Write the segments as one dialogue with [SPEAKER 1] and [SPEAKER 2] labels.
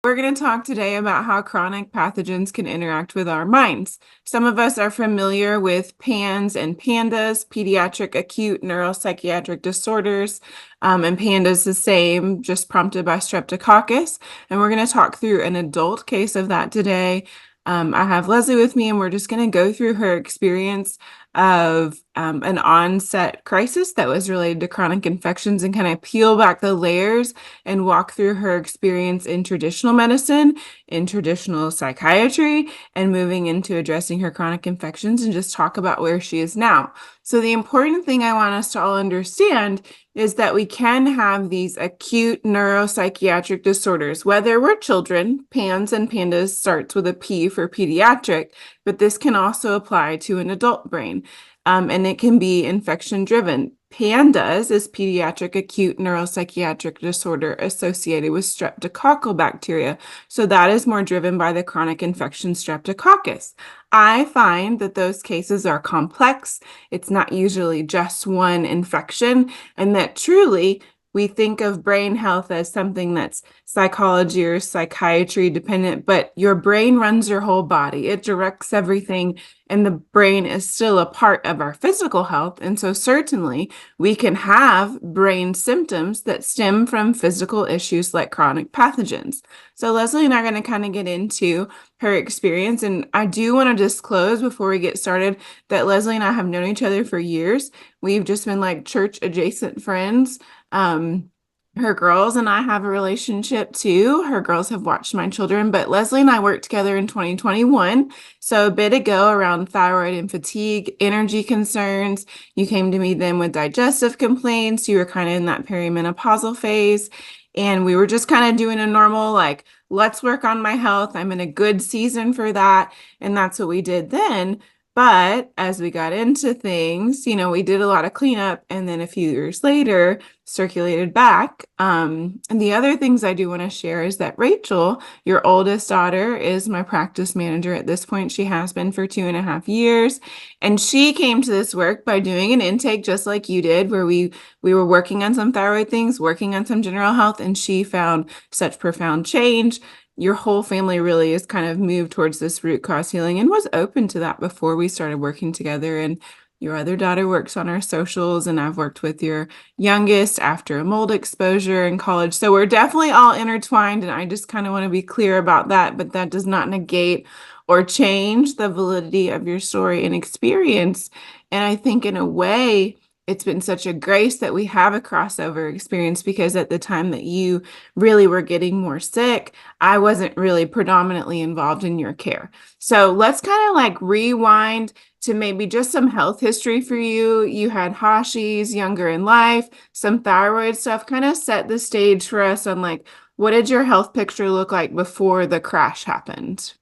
[SPEAKER 1] We're going to talk today about how chronic pathogens can interact with our minds. Some of us are familiar with PANS and PANDAS, pediatric acute neuropsychiatric disorders, and PANDAS the same, just prompted by streptococcus. And we're going to talk through an adult case of that today. I have Lesley with me, and we're just going to go through her experience of an onset crisis that was related to chronic infections and kind of peel back the layers and walk through her experience in traditional medicine, in traditional psychiatry, and moving into addressing her chronic infections and just talk about where she is now. So the important thing I want us to all understand is that we can have these acute neuropsychiatric disorders, whether we're children. PANS and PANDAS starts with a P for pediatric, but this can also apply to an adult brain. And it can be infection driven. PANDAS is pediatric acute neuropsychiatric disorder associated with streptococcal bacteria. So that is more driven by the chronic infection streptococcus. I find that those cases are complex. It's not usually just one infection, and that truly we think of brain health as something that's psychology or psychiatry dependent, but your brain runs your whole body. It directs everything, and the brain is still a part of our physical health. And so certainly we can have brain symptoms that stem from physical issues like chronic pathogens. So Lesley and I are going to kind of get into her experience. And I do want to disclose before we get started that Lesley and I have known each other for years. We've just been like church adjacent friends. Her girls and I have a relationship too. Her girls have watched my children, but Lesley and I worked together in 2021. So a bit ago around thyroid and fatigue, energy concerns. You came to me then with digestive complaints. You were kind of in that perimenopausal phase. And we were just kind of doing a normal, like, let's work on my health. I'm in a good season for that. And that's what we did then. But as we got into things, we did a lot of cleanup, and then a few years later circulated back. And the other things I do want to share is that Rachel, your oldest daughter, is my practice manager at this point. She has been for 2.5 years. And she came to this work by doing an intake just like you did, where we were working on some thyroid things, working on some general health, and she found such profound change. Your whole family really has kind of moved towards this root cause healing and was open to that before we started working together. And your other daughter works on our socials, and I've worked with your youngest after a mold exposure in college. So we're definitely all intertwined, and I just kind of want to be clear about that, but that does not negate or change the validity of your story and experience. And I think in a way, it's been such a grace that we have a crossover experience, because at the time that you really were getting more sick, I wasn't really predominantly involved in your care. So let's kind of like rewind to maybe just some health history for you. You had Hashis younger in life, some thyroid stuff. Kind of set the stage for us on like, what did your health picture look like before the crash happened?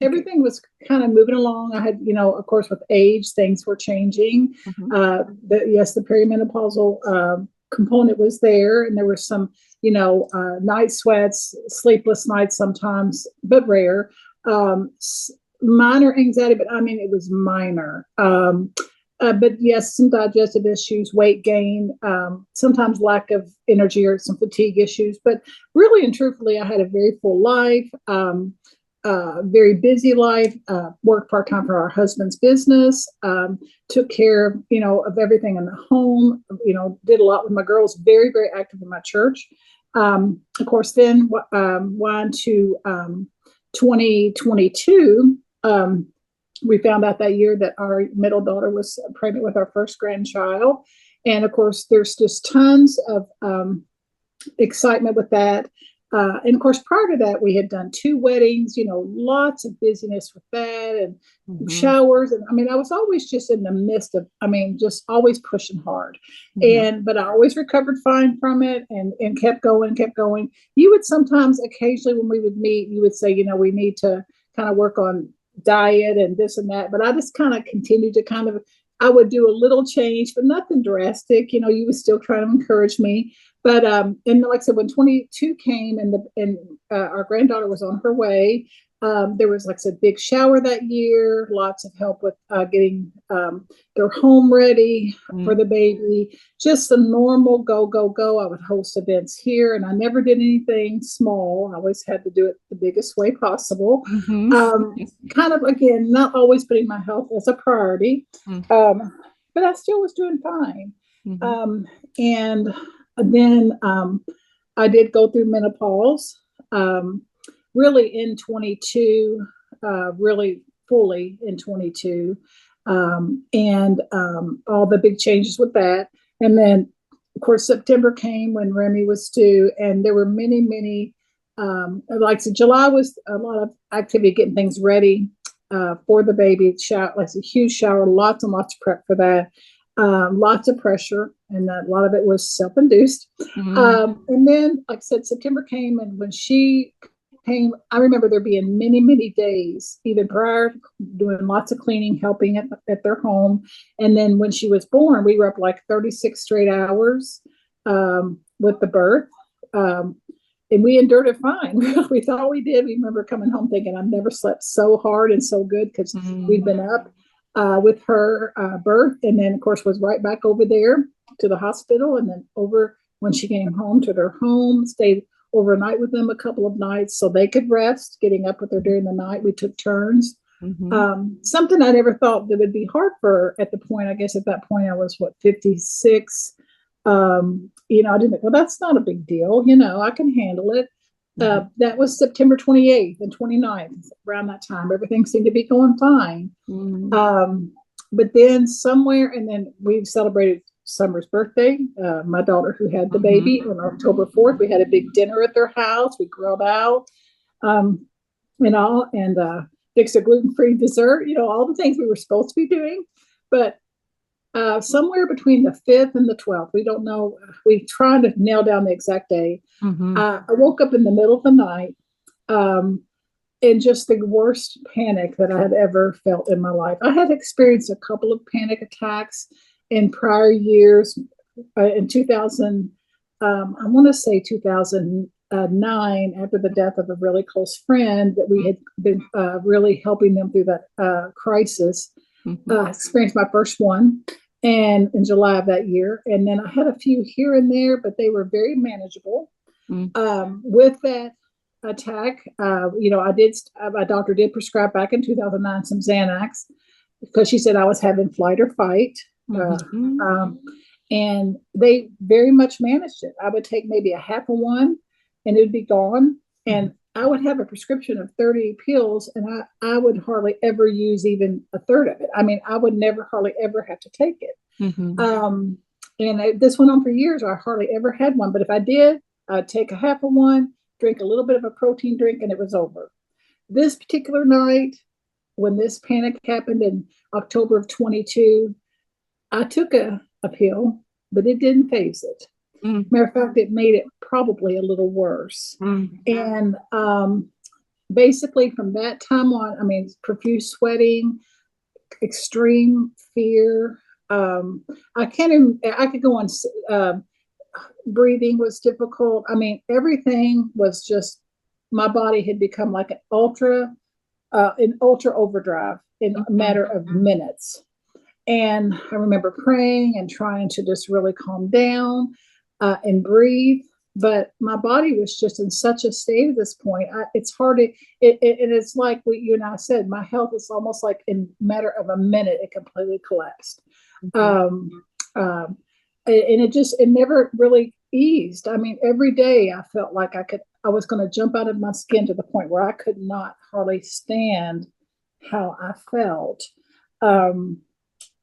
[SPEAKER 2] Everything was kind of moving along. I had, of course, with age, things were changing.
[SPEAKER 1] Mhm.
[SPEAKER 2] The perimenopausal component was there, and there were some, night sweats, sleepless nights sometimes, but rare. Minor anxiety, but I mean, it was minor. But yes, some digestive issues, weight gain, sometimes lack of energy or some fatigue issues. But really and truthfully, I had a very full life. Very busy life, worked part-time for our husband's business, took care, of everything in the home, did a lot with my girls, very, very active in my church. Of course, then went to 2022. We found out that year that our middle daughter was pregnant with our first grandchild. And of course, there's just tons of excitement with that. And of course, prior to that, we had done 2 weddings, lots of busyness with that, and showers. And I mean, I was always just in the midst of, just always pushing hard. But I always recovered fine from it, and kept going, kept going. You would sometimes, occasionally when we would meet, you would say, we need to kind of work on diet and this and that. But I just kind of continued to I would do a little change, but nothing drastic. You would still try to encourage me. But and like I said, when 22 came and our granddaughter was on her way, There was, like I said, big shower that year, lots of help with getting their home ready for the baby, just the normal go, go, go. I would host events here, and I never did anything small. I always had to do it the biggest way possible. Kind of, again, not always putting my health as a priority, but I still was doing fine. And then I did go through menopause. Really in 22, really fully in 22, and all the big changes with that. And then, of course, September came when Remy was due, and there were many, many, like I said, July was a lot of activity getting things ready for the baby. Shower, like a huge shower, lots and lots of prep for that. Lots of pressure, and a lot of it was self-induced. And then, like I said, September came, and when she came, I remember there being many, many days, even prior, doing lots of cleaning, helping at their home. And then when she was born, we were up like 36 straight hours with the birth. And we endured it fine. We thought we did. We remember coming home thinking, I've never slept so hard and so good, because we'd been up with her birth. And then, of course, was right back over there to the hospital. And then over when she came home to their home, stayed overnight with them a couple of nights so they could rest, getting up with her during the night. We took turns. Something I never thought that would be hard for her at the point. I guess at that point I was, 56. I didn't think, well, that's not a big deal. I can handle it. That was September 28th and 29th. Around that time, everything seemed to be going fine. But then somewhere, and then we celebrated Summer's birthday, my daughter who had the baby, on October 4th. We had a big dinner at their house. We grilled out, and fixed a gluten-free dessert, all the things we were supposed to be doing. But somewhere between the 5th and the 12th, we don't know. We tried to nail down the exact day. I woke up in the middle of the night, in just the worst panic that I had ever felt in my life. I had experienced a couple of panic attacks in prior years. In 2000, I want to say 2009, after the death of a really close friend that we had been really helping them through that crisis. Experienced my first one, and in July of that year. And then I had a few here and there, but they were very manageable. With that attack, my doctor did prescribe back in 2009 some Xanax, because she said I was having flight or fight. And they very much managed it. I would take maybe a half of one and it would be gone. And I would have a prescription of 30 pills, and I would hardly ever use even a third of it. I mean, I would never hardly ever have to take it. This went on for years. I hardly ever had one, but if I did, I'd take a half of one, drink a little bit of a protein drink, and it was over. This particular night, when this panic happened in October of 22, I took a pill, but it didn't phase it. Matter of fact, it made it probably a little worse. And basically from that time on, I mean, profuse sweating, extreme fear. I could go on. Breathing was difficult. I mean, everything was just, my body had become like an ultra overdrive in a matter of minutes. And I remember praying and trying to just really calm down and breathe. But my body was just in such a state at this point. It's hard to, it's like what you and I said, my health is almost like in a matter of a minute, it completely collapsed. And it never really eased. I mean, every day I felt like I was going to jump out of my skin to the point where I could not hardly stand how I felt.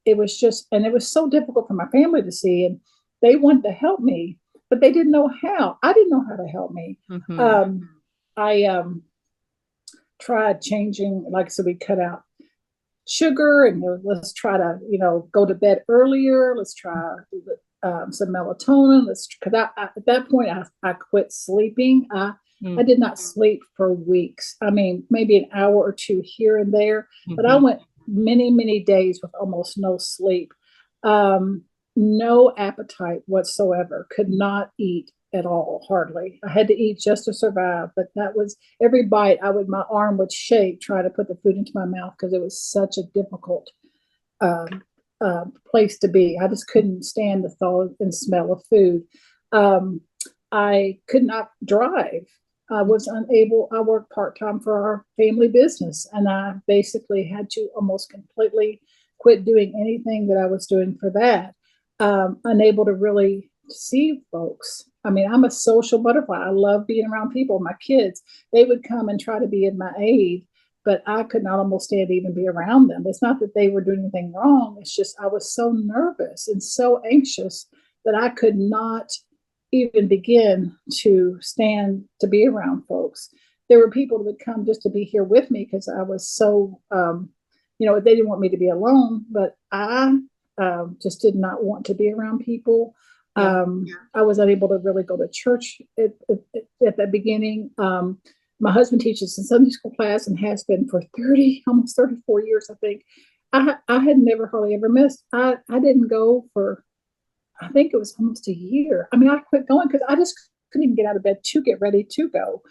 [SPEAKER 2] It was just, and it was so difficult for my family to see, and they wanted to help me, but they didn't know how. I didn't know how to help me. I tried changing, like, so we cut out sugar and let's try to, go to bed earlier. Let's try some melatonin. Because at that point, I quit sleeping. I did not sleep for weeks. I mean, maybe an hour or two here and there, but I went many, many days with almost no sleep. No appetite whatsoever, could not eat at all, hardly. I had to eat just to survive, but that was every bite my arm would shake trying to put the food into my mouth because it was such a difficult um, place to be. I just couldn't stand the thought and smell of food. Um, I could not drive. I was unable. I worked part time for our family business, and I basically had to almost completely quit doing anything that I was doing for that. Unable to really see folks. I mean, I'm a social butterfly. I love being around people. My kids, they would come and try to be in my aid, but I could not almost stand to even be around them. It's not that they were doing anything wrong. It's just I was so nervous and so anxious that I could not even begin to stand to be around folks. There were people that would come just to be here with me because I was so, they didn't want me to be alone, but I just did not want to be around people.
[SPEAKER 1] Yeah.
[SPEAKER 2] I was unable to really go to church at the beginning. My husband teaches in Sunday school class and has been for 30, almost 34 years, I think. I had never hardly ever missed. I didn't go for, I think it was almost a year. I mean, I quit going because I just couldn't even get out of bed to get ready to go.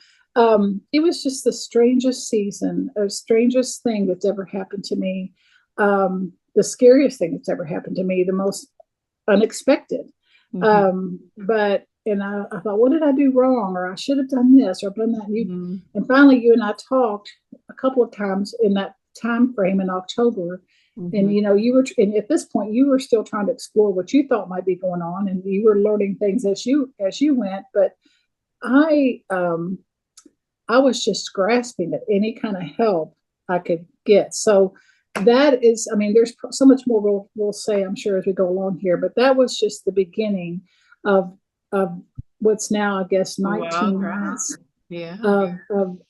[SPEAKER 2] It was just the strangest season, the strangest thing that's ever happened to me, the scariest thing that's ever happened to me, the most unexpected. And I thought, what did I do wrong? Or I should have done this or done that. And finally, you and I talked a couple of times in that time frame in October. And you were, and at this point, you were still trying to explore what you thought might be going on, and you were learning things as you went. But I was just grasping at any kind of help I could get. So that is, I mean, there's so much more we'll say, I'm sure, as we go along here. But that was just the beginning of what's now, I guess, 19 months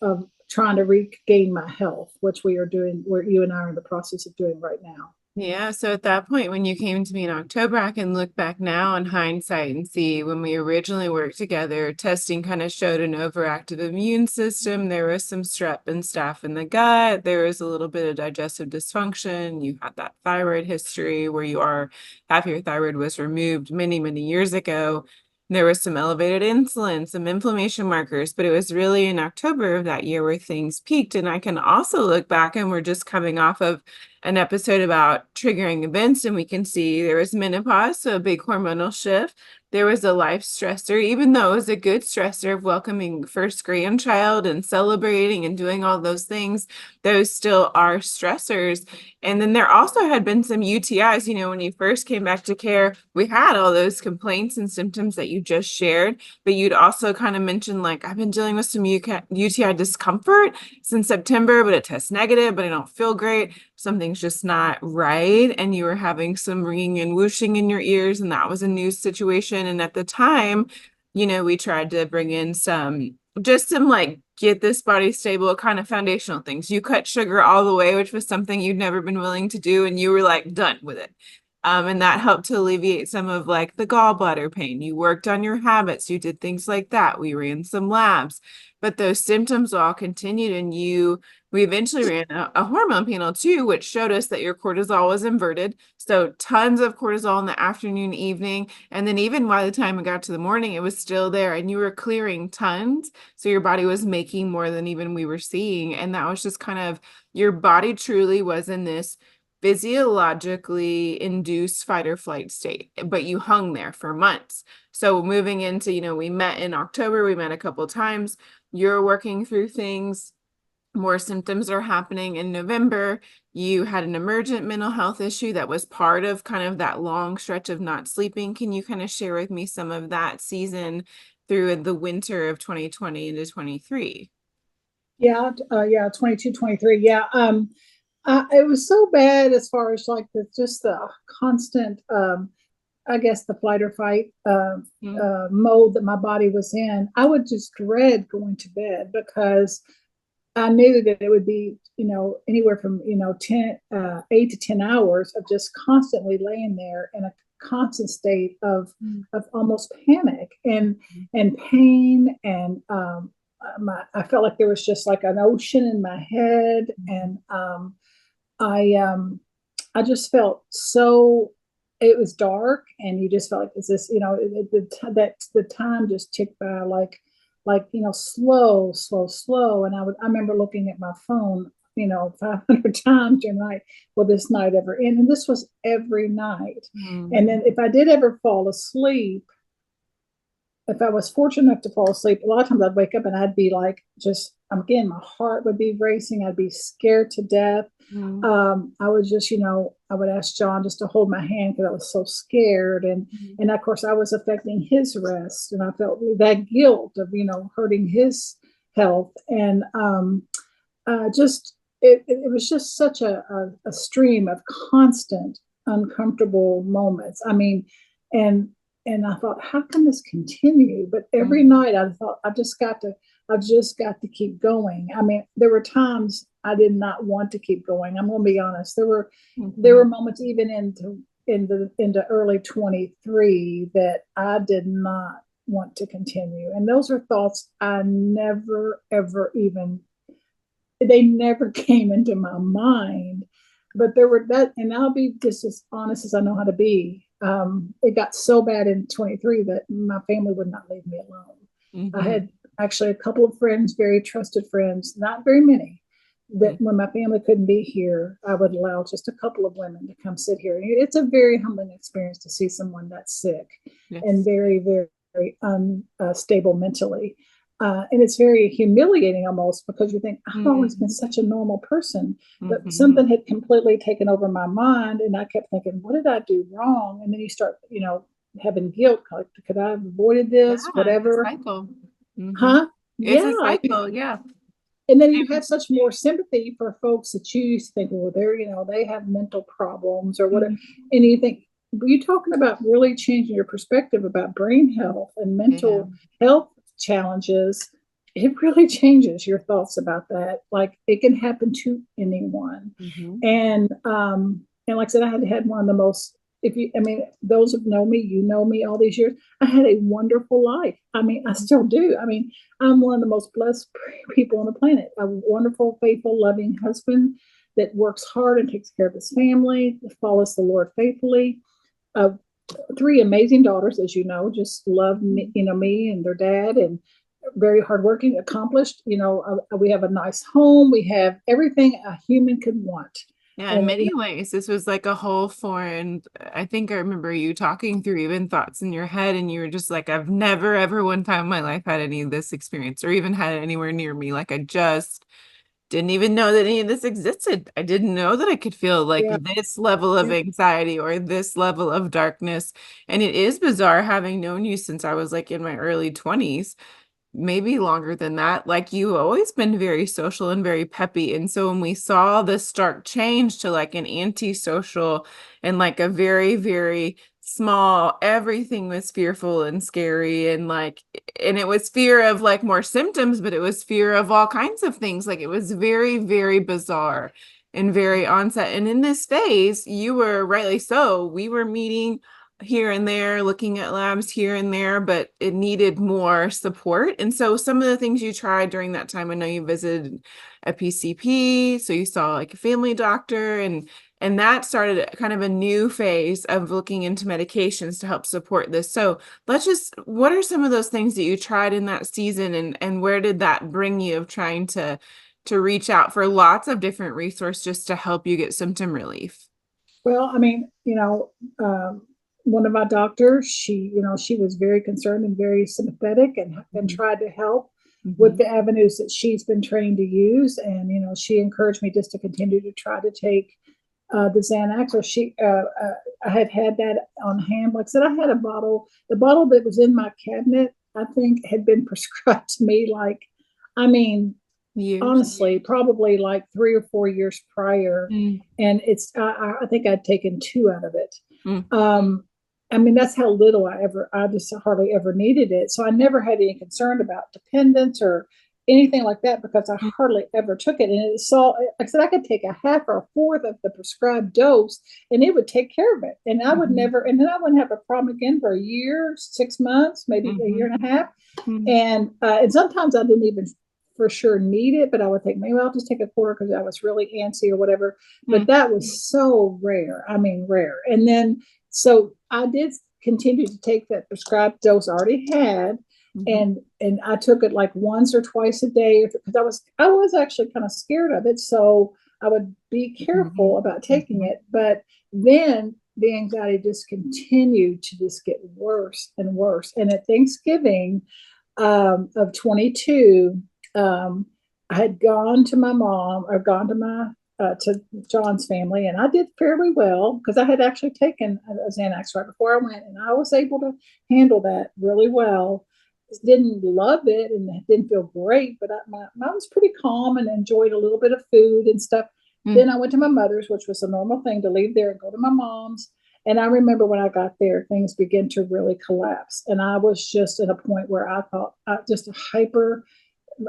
[SPEAKER 2] of trying to regain my health, which we are doing, where you and I are in the process of doing right now.
[SPEAKER 1] Yeah, so at that point, when you came to me in October, I can look back now in hindsight and see when we originally worked together, testing kind of showed an overactive immune system. There was some strep and staph in the gut. There was a little bit of digestive dysfunction. You had that thyroid history where half your thyroid was removed many, many years ago. There was some elevated insulin, some inflammation markers, but it was really in October of that year where things peaked. And I can also look back, and we're just coming off of an episode about triggering events, and we can see there was menopause, so a big hormonal shift. There was a life stressor, even though it was a good stressor of welcoming first grandchild and celebrating and doing all those things, those still are stressors. And then there also had been some UTIs. When you first came back to care, we had all those complaints and symptoms that you just shared, but you'd also kind of mentioned, like, I've been dealing with some UTI discomfort since September, but it tests negative, but I don't feel great. Something's just not right. And you were having some ringing and whooshing in your ears, and that was a new situation. And at the time, we tried to bring in some like get this body stable kind of foundational things. You cut sugar all the way, which was something you'd never been willing to do, and you were like done with it. And that helped to alleviate some of like the gallbladder pain. You worked on your habits. You did things like that. We ran some labs, but those symptoms all continued, and we eventually ran a hormone panel too, which showed us that your cortisol was inverted. So tons of cortisol in the afternoon, evening. And then even by the time it got to the morning, it was still there, and you were clearing tons. So your body was making more than even we were seeing. And that was just kind of, your body truly was in this physiologically induced fight or flight state, but you hung there for months. So moving into, we met in October, we met a couple times, you're working through things, more symptoms are happening in November. You had an emergent mental health issue that was part of kind of that long stretch of not sleeping. Can you kind of share with me some of that season through the winter of 2020 into 23?
[SPEAKER 2] Yeah, 22, 23. Yeah. It was so bad as far as like just the constant, I guess, the flight or fight mode that my body was in. I would just dread going to bed because I knew that it would be, anywhere from, 8 to 10 hours of just constantly laying there in a constant state of almost panic and pain. And I felt like there was just like an ocean in my head. And I just felt so it was dark, and you just felt like, is this, the time just ticked by like, slow, slow, slow. And I remember looking at my phone, 500 times during the night. Will this night ever end? And this was every night.
[SPEAKER 1] Mm.
[SPEAKER 2] And then if I did ever fall asleep, if I was fortunate enough to fall asleep, a lot of times I'd wake up and I'd be like, just again, my heart would be racing. I'd be scared to death.
[SPEAKER 1] Mm.
[SPEAKER 2] I would just, I would ask John just to hold my hand because I was so scared. And of course, I was affecting his rest. And I felt that guilt of, hurting his health. And just, it was just such a stream of constant uncomfortable moments. I mean, and I thought, how can this continue? But every night I thought, I've just got to keep going. I mean, there were times I did not want to keep going. I'm going to be honest. There were moments even into early 23 that I did not want to continue. And those are thoughts I never, ever even, they never came into my mind. But there were that, and I'll be just as honest as I know how to be. It got so bad in 23 that my family would not leave me alone.
[SPEAKER 1] Mm-hmm.
[SPEAKER 2] I had actually a couple of friends, very trusted friends, not very many, that when my family couldn't be here, I would allow just a couple of women to come sit here. It's a very humbling experience to see someone that's sick and very, very, very unstable mentally. And it's very humiliating almost, because you think, I've always been such a normal person, but something had completely taken over my mind. And I kept thinking, what did I do wrong? And then you start, having guilt. Like, could I have avoided this? Whatever.
[SPEAKER 1] It's a cycle.
[SPEAKER 2] Huh?
[SPEAKER 1] It's a cycle. Yeah.
[SPEAKER 2] And then you have such more sympathy for folks that you think, well, they have mental problems or whatever. And you think, were you talking about really changing your perspective about brain health and mental health challenges? It really changes your thoughts about that. Like, it can happen to anyone. And like I said, I had one of the most, those who know me, know me all these years, I had a wonderful life. I mean, I still do. I mean, I'm one of the most blessed people on the planet. A wonderful, faithful, loving husband that works hard and takes care of his family, follows the Lord faithfully. 3 amazing daughters, as you know, just love me, me and their dad, and very hardworking, accomplished. We have a nice home. We have everything a human could want.
[SPEAKER 1] Yeah, in many ways, this was like a whole foreign. I think I remember you talking through even thoughts in your head, and you were just like, I've never, ever one time in my life had any of this experience, or even had it anywhere near me. Like, I just didn't even know that any of this existed. I didn't know that I could feel like this level of anxiety or this level of darkness. And it is bizarre, having known you since I was like in my early 20s, maybe longer than that. Like, you've always been very social and very peppy. And so when we saw this stark change to like an antisocial and like a very, very small, everything was fearful and scary, and it was fear of like more symptoms, but it was fear of all kinds of things. Like, it was very, very bizarre and very onset. And in this phase, you were rightly so, we were meeting here and there, looking at labs here and there, but it needed more support. And so some of the things you tried during that time, I know you visited a PCP, so you saw like a family doctor, and that started kind of a new phase of looking into medications to help support this. So what are some of those things that you tried in that season, and where did that bring you of trying to reach out for lots of different resources just to help you get symptom relief?
[SPEAKER 2] Well, I mean, one of my doctors, she was very concerned and very sympathetic, and tried to help with the avenues that she's been trained to use. And, she encouraged me just to continue to try to take the Xanax, or I had that on hand. Like I said, I had the bottle that was in my cabinet, I think had been prescribed to me honestly, probably like 3 or 4 years prior. And I think I'd taken 2 out of it. That's how little I just hardly ever needed it. So I never had any concern about dependence or anything like that, because I hardly ever took it. And it's all, like I said, I could take a half or a fourth of the prescribed dose and it would take care of it. And I would never, and then I wouldn't have a problem again for a year, 6 months, maybe a year and a half. And sometimes I didn't even for sure need it, but I would think maybe I'll just take a quarter because I was really antsy or whatever. But that was so rare. I mean, rare. And then So I did continue to take that prescribed dose I already had,
[SPEAKER 1] Mhm.
[SPEAKER 2] and I took it like once or twice a day because I was actually kind of scared of it. So I would be careful
[SPEAKER 1] Mhm.
[SPEAKER 2] about taking
[SPEAKER 1] Mhm.
[SPEAKER 2] it. But then the anxiety just continued to just get worse and worse. And at Thanksgiving of 22, I had gone to my mom or gone to my to John's family, and I did fairly well because I had actually taken a Xanax right before I went, and I was able to handle that really well. Didn't love it and didn't feel great, but I was pretty calm and enjoyed a little bit of food and stuff.
[SPEAKER 1] Mm.
[SPEAKER 2] Then I went to my mother's, which was a normal thing to leave there and go to my mom's. And I remember when I got there, things began to really collapse. And I was just at a point where I thought just a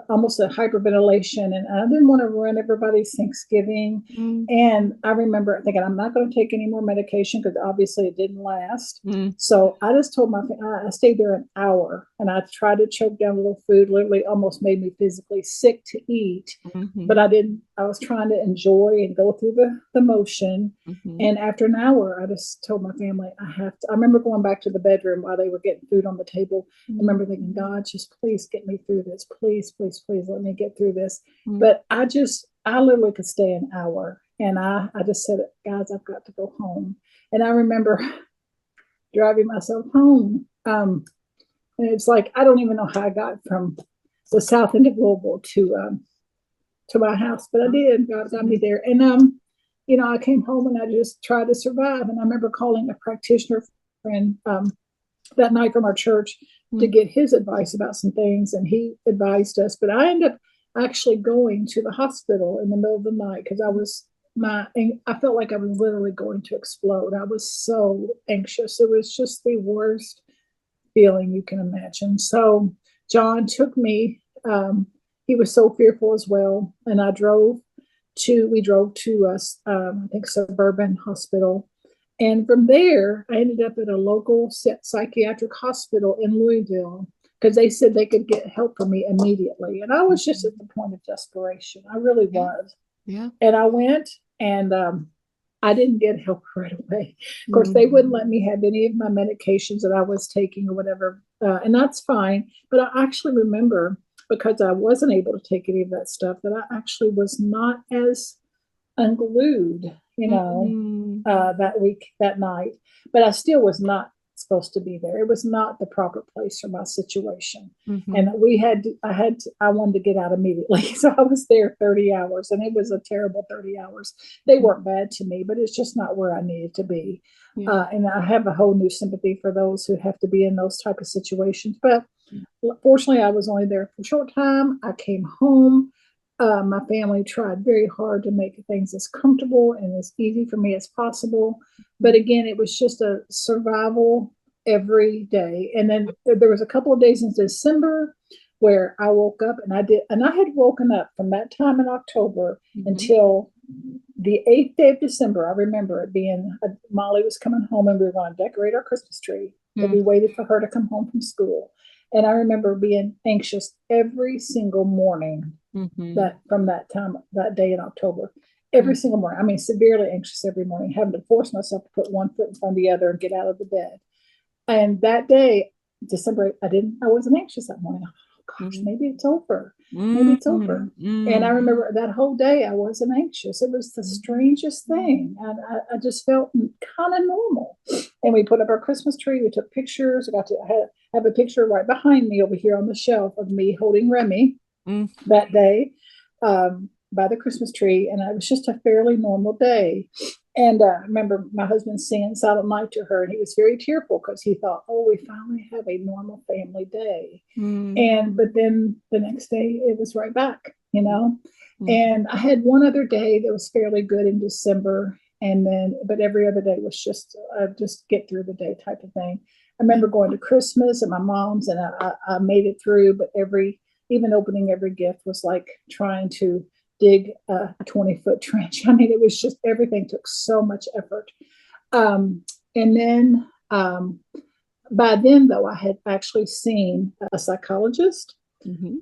[SPEAKER 2] almost a hyperventilation, and I didn't want to ruin everybody's Thanksgiving.
[SPEAKER 1] Mm.
[SPEAKER 2] And I remember thinking, I'm not going to take any more medication because obviously it didn't last.
[SPEAKER 1] Mm.
[SPEAKER 2] So I just told I stayed there an hour and I tried to choke down a little food, literally almost made me physically sick to eat. But
[SPEAKER 1] Mhm.
[SPEAKER 2] I didn't, I was trying to enjoy and go through the motion.
[SPEAKER 1] Mhm.
[SPEAKER 2] And after an hour, I just told my family, I remember going back to the bedroom while they were getting food on the table. I
[SPEAKER 1] Mm.
[SPEAKER 2] remember thinking, God, just please get me through this. Please, please, please let me get through this.
[SPEAKER 1] Mm.
[SPEAKER 2] But I literally could stay an hour. And I just said, guys, I've got to go home. And I remember driving myself home. And it's like, I don't even know how I got from the south end of Louisville to my house, but I did. God got me
[SPEAKER 1] Mhm.
[SPEAKER 2] there. And, I came home and I just tried to survive. And I remember calling a practitioner friend that night from our church to
[SPEAKER 1] Mm.
[SPEAKER 2] get his advice about some things, and he advised us. But I ended up actually going to the hospital in the middle of the night because I felt like I was literally going to explode. I was so anxious. It was just the worst feeling you can imagine. So John took me. He was so fearful as well, and we drove to us, I think, suburban hospital. And from there, I ended up at a local psychiatric hospital in Louisville because they said they could get help for me immediately. And I was just
[SPEAKER 1] Mhm.
[SPEAKER 2] at the point of desperation. I really
[SPEAKER 1] Yeah.
[SPEAKER 2] was.
[SPEAKER 1] Yeah.
[SPEAKER 2] And I went, and I didn't get help right away. Of course, they
[SPEAKER 1] Mm.
[SPEAKER 2] wouldn't let me have any of my medications that I was taking or whatever. And that's fine. But I actually remember, because I wasn't able to take any of that stuff, that I actually was not as unglued,
[SPEAKER 1] Mm.
[SPEAKER 2] that week, that night. But I still was not supposed to be there. It was not the proper place for my situation. And
[SPEAKER 1] Mhm.
[SPEAKER 2] I wanted to get out immediately. So I was there 30 hours, and it was a terrible 30 hours. They
[SPEAKER 1] Mm.
[SPEAKER 2] weren't bad to me, but it's just not where I needed to be.
[SPEAKER 1] Yeah.
[SPEAKER 2] And I have a whole new sympathy for those who have to be in those type of situations. But
[SPEAKER 1] Mm.
[SPEAKER 2] fortunately, I was only there for a short time. I came home. My family tried very hard to make things as comfortable and as easy for me as possible. But again, it was just a survival every day. And then there was a couple of days in December where I woke up, and I had woken up from that time in October
[SPEAKER 1] Mhm.
[SPEAKER 2] until the 8th day of December. I remember it being Molly was coming home, and we were going to decorate our Christmas tree because
[SPEAKER 1] Mm.
[SPEAKER 2] we waited for her to come home from school. And I remember being anxious every single morning
[SPEAKER 1] Mhm.
[SPEAKER 2] that from that time, that day in October, every
[SPEAKER 1] Mm.
[SPEAKER 2] single morning. I mean, severely anxious every morning, having to force myself to put one foot in front of the other and get out of the bed. And that day, December, I wasn't anxious that morning. Oh gosh,
[SPEAKER 1] Mhm.
[SPEAKER 2] maybe it's over. Maybe it's over.
[SPEAKER 1] Mhm.
[SPEAKER 2] And I
[SPEAKER 1] Mhm.
[SPEAKER 2] remember that whole day I wasn't anxious. It was the
[SPEAKER 1] Mhm.
[SPEAKER 2] strangest thing. And I just felt kind of normal. And we put up our Christmas tree. We took pictures. I have a picture right behind me over here on the shelf of me holding Remy
[SPEAKER 1] Mm.
[SPEAKER 2] that day, by the Christmas tree, and it was just a fairly normal day. And I remember my husband singing Silent Night to her, and he was very tearful because he thought, "Oh, we finally have a normal family day."
[SPEAKER 1] Mm.
[SPEAKER 2] But then the next day, it was right back.
[SPEAKER 1] Mhm.
[SPEAKER 2] And I had one other day that was fairly good in December, and then but every other day was just get through the day type of thing. I
[SPEAKER 1] Yeah.
[SPEAKER 2] remember going to Christmas at my mom's, and I made it through, but even opening every gift was like trying to dig a 20-foot trench. I mean, it was just everything took so much effort. And then by then, though, I had actually seen a psychologist,
[SPEAKER 1] Mhm.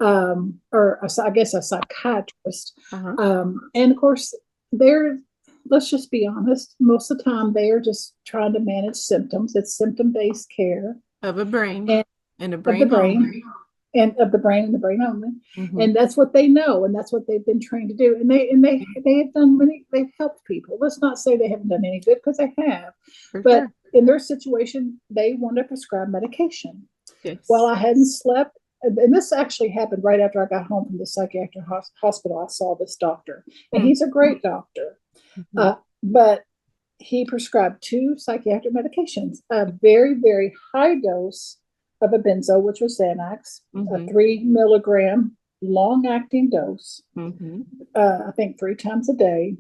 [SPEAKER 2] or I guess a psychiatrist.
[SPEAKER 1] Uh-huh.
[SPEAKER 2] And of course, they're let's just be honest. Most of the time, they are just trying to manage symptoms. It's symptom-based care
[SPEAKER 1] Of a brain
[SPEAKER 2] and
[SPEAKER 1] and a
[SPEAKER 2] of the
[SPEAKER 1] brain only.
[SPEAKER 2] brain and of the brain and the brain only.
[SPEAKER 1] Mm-hmm.
[SPEAKER 2] And that's what they know, and that's what they've been trained to do. And they have done many. They've helped people. Let's not say they haven't done any good, because they have.
[SPEAKER 1] For
[SPEAKER 2] But
[SPEAKER 1] sure.
[SPEAKER 2] in their situation, they want to prescribe medication. Well,
[SPEAKER 1] Yes.
[SPEAKER 2] I hadn't slept. And this actually happened right after I got home from the psychiatric hospital. I saw this doctor, and
[SPEAKER 1] Mm-hmm.
[SPEAKER 2] he's a great doctor. But he prescribed 2 psychiatric medications, a very, very high dose of a benzo, which was Xanax, a
[SPEAKER 1] Mm-hmm.
[SPEAKER 2] 3 milligram long acting dose,
[SPEAKER 1] Mm-hmm.
[SPEAKER 2] I think 3 times a day.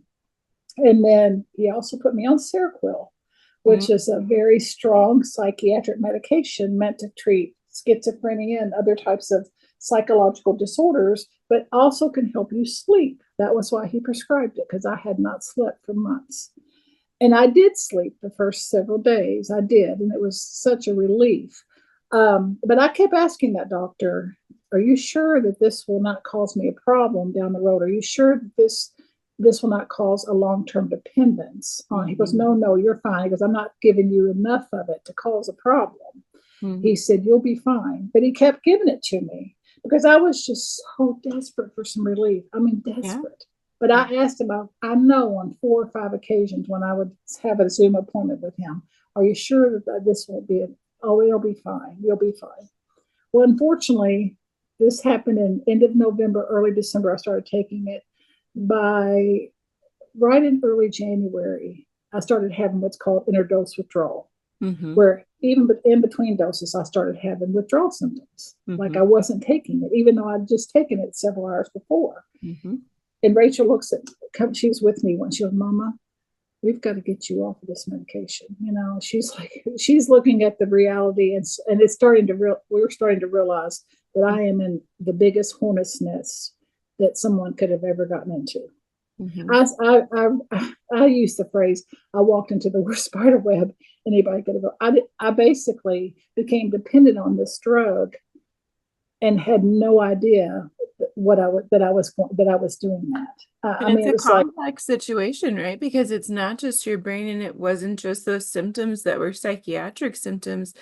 [SPEAKER 2] And then he also put me on Seroquel, which is a very strong psychiatric medication meant to treat schizophrenia and other types of psychological disorders, but also can help you sleep. That was why he prescribed it, because I had not slept for months. And I did sleep the first several days. I did, and it was such a relief. But I kept asking that doctor, "Are you sure that this will not cause me a problem down the road? Are you sure that this will not cause a long-term dependence on?" He goes, "No, no, you're fine." He goes, "I'm not giving you enough of it to cause a problem."
[SPEAKER 1] Mm-hmm.
[SPEAKER 2] He said, "You'll be fine." But he kept giving it to me because I was just so desperate for some relief. I mean, desperate. But I asked him, I know on 4 or 5 occasions when I would have a Zoom appointment with him, "Are you sure that this will be, oh, it'll be fine. You'll be fine." Well, unfortunately, this happened in end of November, early December. I started taking it. By right in early January, I started having what's called interdose withdrawal,
[SPEAKER 1] Mm-hmm.
[SPEAKER 2] where even in between doses, I started having withdrawal symptoms. Like I wasn't taking it, even though I'd just taken it several hours before.
[SPEAKER 1] Mm-hmm.
[SPEAKER 2] And Rachel looks at, she was with me when she was, "Mama, we've got to get you off of this medication." She's like, she's looking at the reality, and it's starting to we're starting to realize that I am in the biggest hornet's nest that someone could have ever gotten into.
[SPEAKER 1] Mm-hmm.
[SPEAKER 2] I use the phrase, "I walked into the worst spider web anybody could have." I basically became dependent on this drug and had no idea that I was doing that.
[SPEAKER 1] And
[SPEAKER 2] I
[SPEAKER 1] it's
[SPEAKER 2] mean, it
[SPEAKER 1] a
[SPEAKER 2] was like,
[SPEAKER 1] complex situation, right? Because it's not just your brain, and it wasn't just those symptoms that were psychiatric symptoms.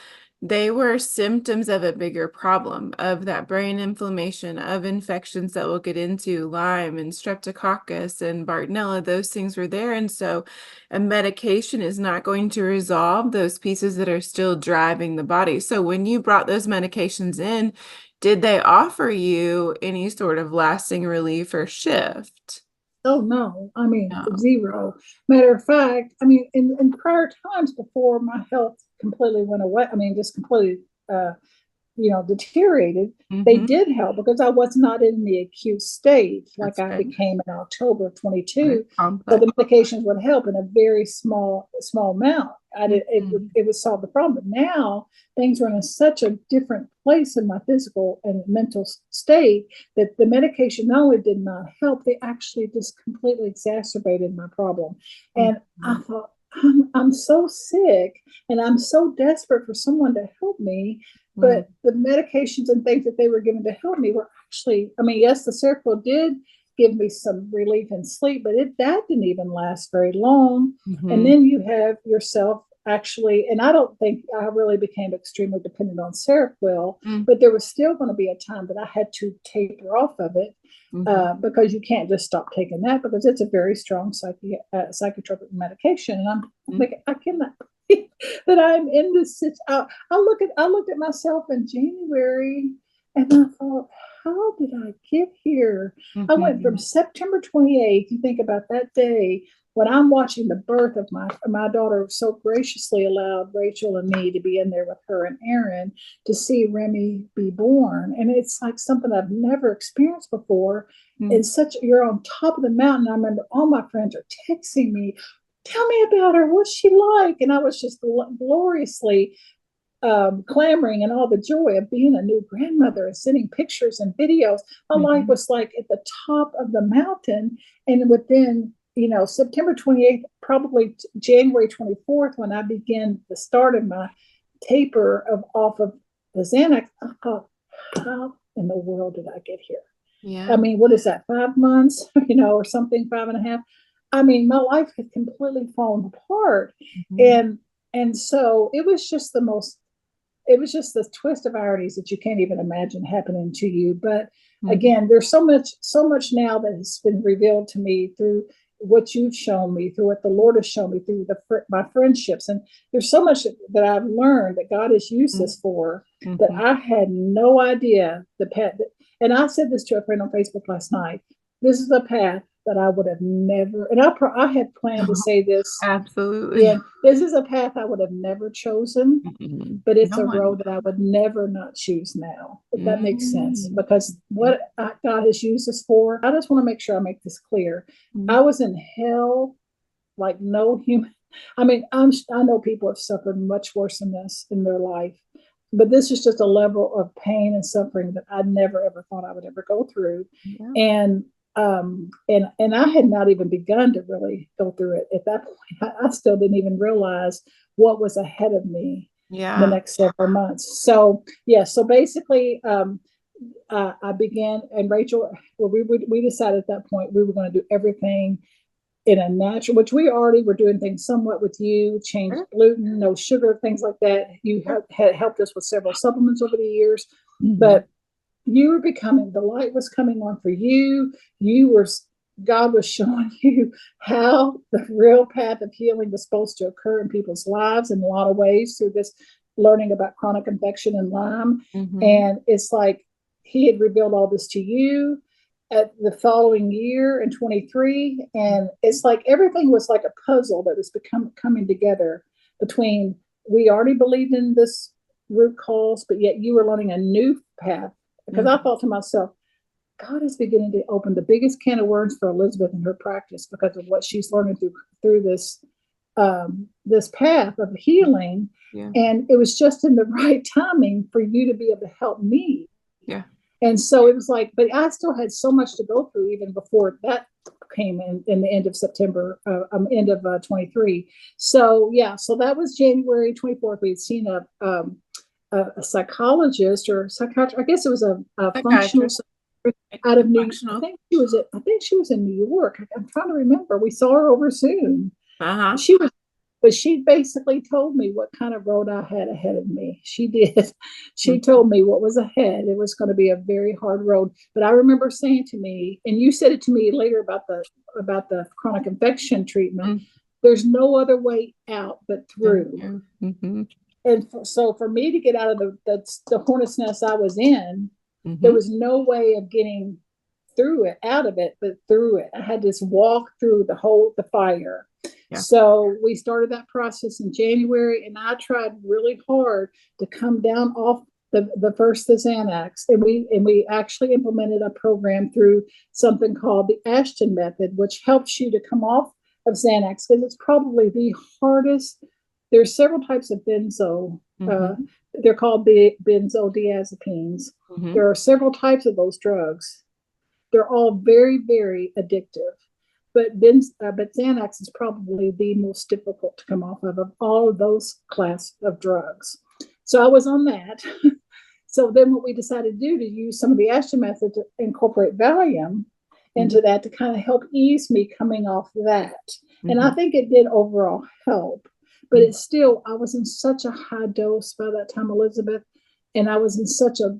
[SPEAKER 1] They were symptoms of a bigger problem, of that brain inflammation, of infections that we'll get into, Lyme and Streptococcus and Bartonella. Those things were there. And so a medication is not going to resolve those pieces that are still driving the body. So when you brought those medications in, did they offer you any sort of lasting relief or shift?
[SPEAKER 2] oh no, I mean,
[SPEAKER 1] No.
[SPEAKER 2] zero. Matter of fact, I mean, in prior times before my health completely went away, I mean, just completely uh, deteriorated, they
[SPEAKER 1] Mm-hmm.
[SPEAKER 2] did help because I was not in the acute state like
[SPEAKER 1] That's
[SPEAKER 2] I
[SPEAKER 1] good.
[SPEAKER 2] became in October of
[SPEAKER 1] Very
[SPEAKER 2] 22. So
[SPEAKER 1] complex.
[SPEAKER 2] the medications would help in a very small amount.
[SPEAKER 1] Mm-hmm.
[SPEAKER 2] It would solve the problem. But now things are in such a different place in my physical and mental state that the medication not only did not help, they actually just completely exacerbated my problem. And
[SPEAKER 1] Mm-hmm.
[SPEAKER 2] I thought, I'm so sick and I'm so desperate for someone to help me.
[SPEAKER 1] Mm-hmm.
[SPEAKER 2] But the medications and things that they were given to help me were actually, I mean, yes, the Seroquel did give me some relief and sleep, but that didn't even last very long. And
[SPEAKER 1] Mm-hmm.
[SPEAKER 2] then you have yourself actually, and I don't think I really became extremely dependent on Seroquel, but there was still going to be a time that I had to taper off of it,
[SPEAKER 1] Mm-hmm.
[SPEAKER 2] because you can't just stop taking that because it's a very strong psychotropic medication. And I'm like, I cannot believe that I'm in this. I looked at myself in January, and I thought, how did I get here? I went from
[SPEAKER 1] Mm-hmm.
[SPEAKER 2] September 28th. You think about that day when I'm watching the birth of my daughter, so graciously allowed Rachel and me to be in there with her and Aaron to see Remy be born. And it's like something I've never experienced before.
[SPEAKER 1] Mm-hmm.
[SPEAKER 2] It's you're on top of the mountain. I remember all my friends are texting me, "Tell me about her. What's she like?" And I was just gloriously clamoring and all the joy of being a new grandmother and sending pictures and videos. My life
[SPEAKER 1] Mm-hmm.
[SPEAKER 2] was like at the top of the mountain. And within, September 28th, probably January 24th, when I began the start of my taper off of the Xanax, I thought, how in the world did I get here? I
[SPEAKER 1] Yeah.
[SPEAKER 2] mean, what is that, 5 months, or something, 5.5? I mean, my life had completely fallen apart.
[SPEAKER 1] Mhm.
[SPEAKER 2] And so it was just the most, it was just the twist of ironies that you can't even imagine happening to you. But
[SPEAKER 1] Mhm.
[SPEAKER 2] again, there's so much now that has been revealed to me through what you've shown me, through what the Lord has shown me, through my friendships. And there's so much that I've learned that God has used this for that
[SPEAKER 1] Mhm.
[SPEAKER 2] I had no idea the path. And I said this to a friend on Facebook last night. This is a path that I would have never, and I had planned to say this.
[SPEAKER 1] Absolutely.
[SPEAKER 2] Yeah, this is a path I would have never chosen,
[SPEAKER 1] Mhm.
[SPEAKER 2] but it's
[SPEAKER 1] No
[SPEAKER 2] a
[SPEAKER 1] one
[SPEAKER 2] road that
[SPEAKER 1] would.
[SPEAKER 2] I would never not choose now, if that makes sense.
[SPEAKER 1] Mhm.
[SPEAKER 2] Because what God has used this for, I just want to make sure I make this clear. I was in hell like no human. I mean, I know people have suffered much worse than this in their life, but this is just a level of pain and suffering that I never ever thought I would ever go through.
[SPEAKER 1] Yeah.
[SPEAKER 2] And and I had not even begun to really go through it at that point. I still didn't even realize what was ahead of me the
[SPEAKER 1] Yeah.
[SPEAKER 2] next several months. So yeah, so basically, I began, and Rachel, well, we decided at that point we were going to do everything in a natural, which we already were doing things somewhat with you, change
[SPEAKER 1] Sure.
[SPEAKER 2] gluten, no sugar, things like that. You had helped us with several supplements over the years,
[SPEAKER 1] Mhm.
[SPEAKER 2] but you were becoming, the light was coming on for you. You were, God was showing you how the real path of healing was supposed to occur in people's lives in a lot of ways through this learning about chronic infection and Lyme.
[SPEAKER 1] Mhm.
[SPEAKER 2] And it's like he had revealed all this to you at the following year in 23. And it's like everything was like a puzzle that was coming together between, we already believed in this root cause, but yet you were learning a new path. Because I
[SPEAKER 1] Mhm.
[SPEAKER 2] thought to myself, God is beginning to open the biggest can of worms for Elizabeth in her practice because of what she's learning through this path of healing.
[SPEAKER 1] Yeah.
[SPEAKER 2] And it was just in the right timing for you to be able to help me.
[SPEAKER 1] Yeah.
[SPEAKER 2] And so it was like, but I still had so much to go through even before that came in the end of September, end of 23. So yeah, so that was January 24th. We had seen a psychologist or psychiatrist. I guess it was a functional
[SPEAKER 1] Psychiatrist.
[SPEAKER 2] out of New. I
[SPEAKER 1] Functional.
[SPEAKER 2] think she was. I think she was in New York. I'm trying to remember. We saw her over Zoom.
[SPEAKER 1] Uh-huh.
[SPEAKER 2] She was, but she basically told me what kind of road I had ahead of me. She did. She
[SPEAKER 1] Mhm.
[SPEAKER 2] told me what was ahead. It was going to be a very hard road. But I remember saying to me, and you said it to me later about the chronic infection treatment.
[SPEAKER 1] Mhm.
[SPEAKER 2] There's no other way out but through.
[SPEAKER 1] Mhm.
[SPEAKER 2] And so for me to get out of the hornet's nest I was in, there
[SPEAKER 1] Mhm.
[SPEAKER 2] was no way of getting through it, out of it, but through it. I had to walk through the fire.
[SPEAKER 1] Yeah.
[SPEAKER 2] So we started that process in January, and I tried really hard to come down off the Xanax, and we actually implemented a program through something called the Ashton method, which helps you to come off of Xanax because it's probably the hardest. There's several types of benzo.
[SPEAKER 1] Mhm.
[SPEAKER 2] They're called the benzodiazepines.
[SPEAKER 1] Mhm.
[SPEAKER 2] There are several types of those drugs. They're all very, very addictive. But Xanax is probably the most difficult to come off of all of those class of drugs. So I was on that. So then what we decided to do to use some of the Ashton method to incorporate Valium
[SPEAKER 1] Mhm.
[SPEAKER 2] into that to kind of help ease me coming off that. And I
[SPEAKER 1] Mhm.
[SPEAKER 2] think it did overall help. But
[SPEAKER 1] Mhm.
[SPEAKER 2] it's still, I was in such a high dose by that time, Elizabeth, and I was in such a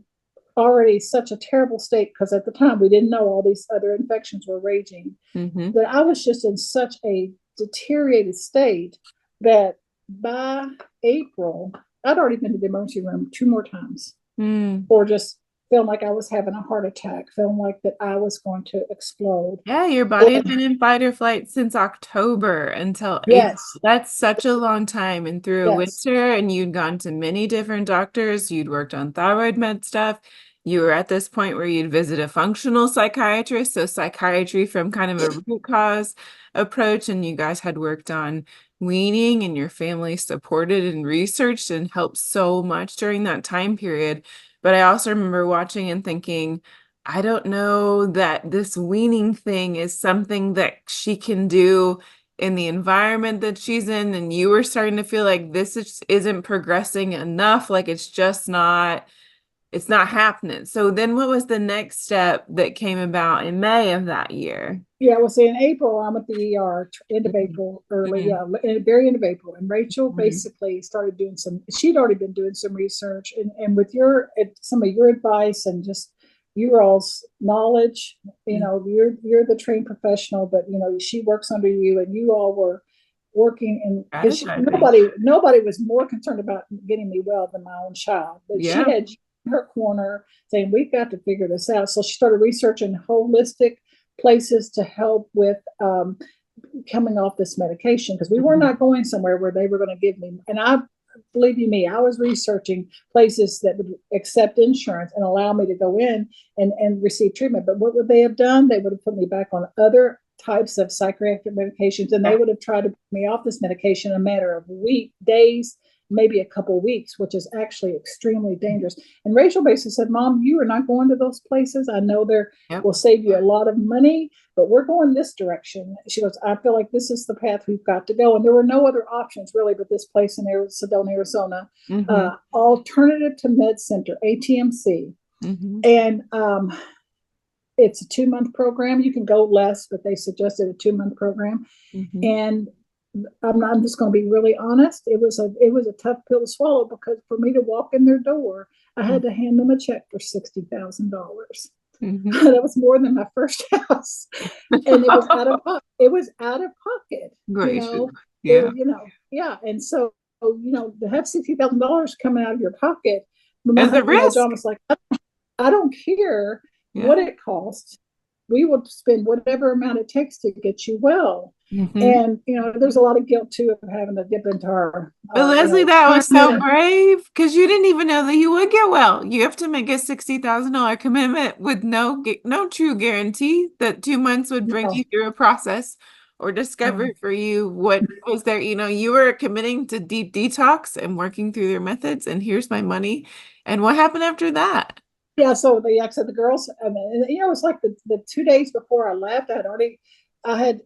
[SPEAKER 2] terrible state because at the time we didn't know all these other infections were raging,
[SPEAKER 1] Mhm.
[SPEAKER 2] that I was just in such a deteriorated state that by April, I'd already been to the emergency room 2 more times,
[SPEAKER 1] Mm.
[SPEAKER 2] or just feeling like I was having a heart attack, feeling like that I was going to explode.
[SPEAKER 1] Yeah, your body had
[SPEAKER 2] And
[SPEAKER 1] been in fight or flight since October until April.
[SPEAKER 2] yes,
[SPEAKER 1] That's such a long time. And through a
[SPEAKER 2] yes,
[SPEAKER 1] winter, and you'd gone to many different doctors, you'd worked on thyroid med stuff. You were at this point where you'd visit a functional psychiatrist, so psychiatry from kind of a root cause approach, and you guys had worked on weaning, and your family supported and researched and helped so much during that time period. But I also remember watching and thinking, I don't know that this weaning thing is something that she can do in the environment that she's in. And you were starting to feel like this isn't progressing enough. Like it's just not it's not happening. So then what was the next step that came about in May of that year?
[SPEAKER 2] Yeah, well, see, in April, I'm at the ER, end of
[SPEAKER 1] Mhm.
[SPEAKER 2] April, early,
[SPEAKER 1] Mhm.
[SPEAKER 2] yeah, very end of April. And Rachel
[SPEAKER 1] Mhm.
[SPEAKER 2] basically started doing she'd already been doing some research. And with some of your advice and just your all's knowledge,
[SPEAKER 1] Mhm.
[SPEAKER 2] you're the trained professional, but, she works under you and you all were working. And because
[SPEAKER 1] Strategizing.
[SPEAKER 2] nobody was more concerned about getting me well than my own child. But she
[SPEAKER 1] Yeah.
[SPEAKER 2] had you in her corner saying, we've got to figure this out. So she started researching holistic places to help with coming off this medication, because we were
[SPEAKER 1] Mhm.
[SPEAKER 2] not going somewhere where they were going to give me. And I, believe you me, I was researching places that would accept insurance and allow me to go in and receive treatment. But what would they have done? They would have put me back on other types of psychiatric medications, and they
[SPEAKER 1] Yeah.
[SPEAKER 2] would have tried to put me off this medication in a matter of days, maybe a couple of weeks, which is actually extremely dangerous. And Rachel basically said, Mom, you are not going to those places. I know they're
[SPEAKER 1] Yep.
[SPEAKER 2] will save you a lot of money, but we're going this direction. She goes, I feel like this is the path we've got to go. And there were no other options really but this place in Sedona, Arizona,
[SPEAKER 1] Mhm.
[SPEAKER 2] Alternative to Med Center, ATMC.
[SPEAKER 1] Mhm.
[SPEAKER 2] And it's a 2-month program. You can go less, but they suggested a 2-month program.
[SPEAKER 1] Mhm.
[SPEAKER 2] And I'm just going to be really honest. It was a tough pill to swallow, because for me to walk in their door, I had to hand them a check for $60,000.
[SPEAKER 1] Mhm.
[SPEAKER 2] That was more than my first house, and it was out of pocket. It was out of pocket. You
[SPEAKER 1] Gracious.
[SPEAKER 2] know,
[SPEAKER 1] Yeah.
[SPEAKER 2] yeah. And so, to have $60,000 coming out of your pocket,
[SPEAKER 1] As a
[SPEAKER 2] John
[SPEAKER 1] risk.
[SPEAKER 2] was like, I don't care what
[SPEAKER 1] Yeah.
[SPEAKER 2] it costs. We will spend whatever amount it takes to get you well.
[SPEAKER 1] Mhm.
[SPEAKER 2] And there's a lot of guilt too of having to dip into
[SPEAKER 1] But
[SPEAKER 2] our
[SPEAKER 1] Leslie, that was so
[SPEAKER 2] retirement.
[SPEAKER 1] brave because you didn't even know that you would get well. You have to make a $60,000 commitment with no true guarantee that 2 months would bring you
[SPEAKER 2] No,
[SPEAKER 1] through a process or discover
[SPEAKER 2] no.
[SPEAKER 1] for you what was there. You were committing to deep detox and working through their methods, and here's my money. And what happened after that?
[SPEAKER 2] Yeah, so like I said, the girls, I mean, it was like the 2 days before I left, I had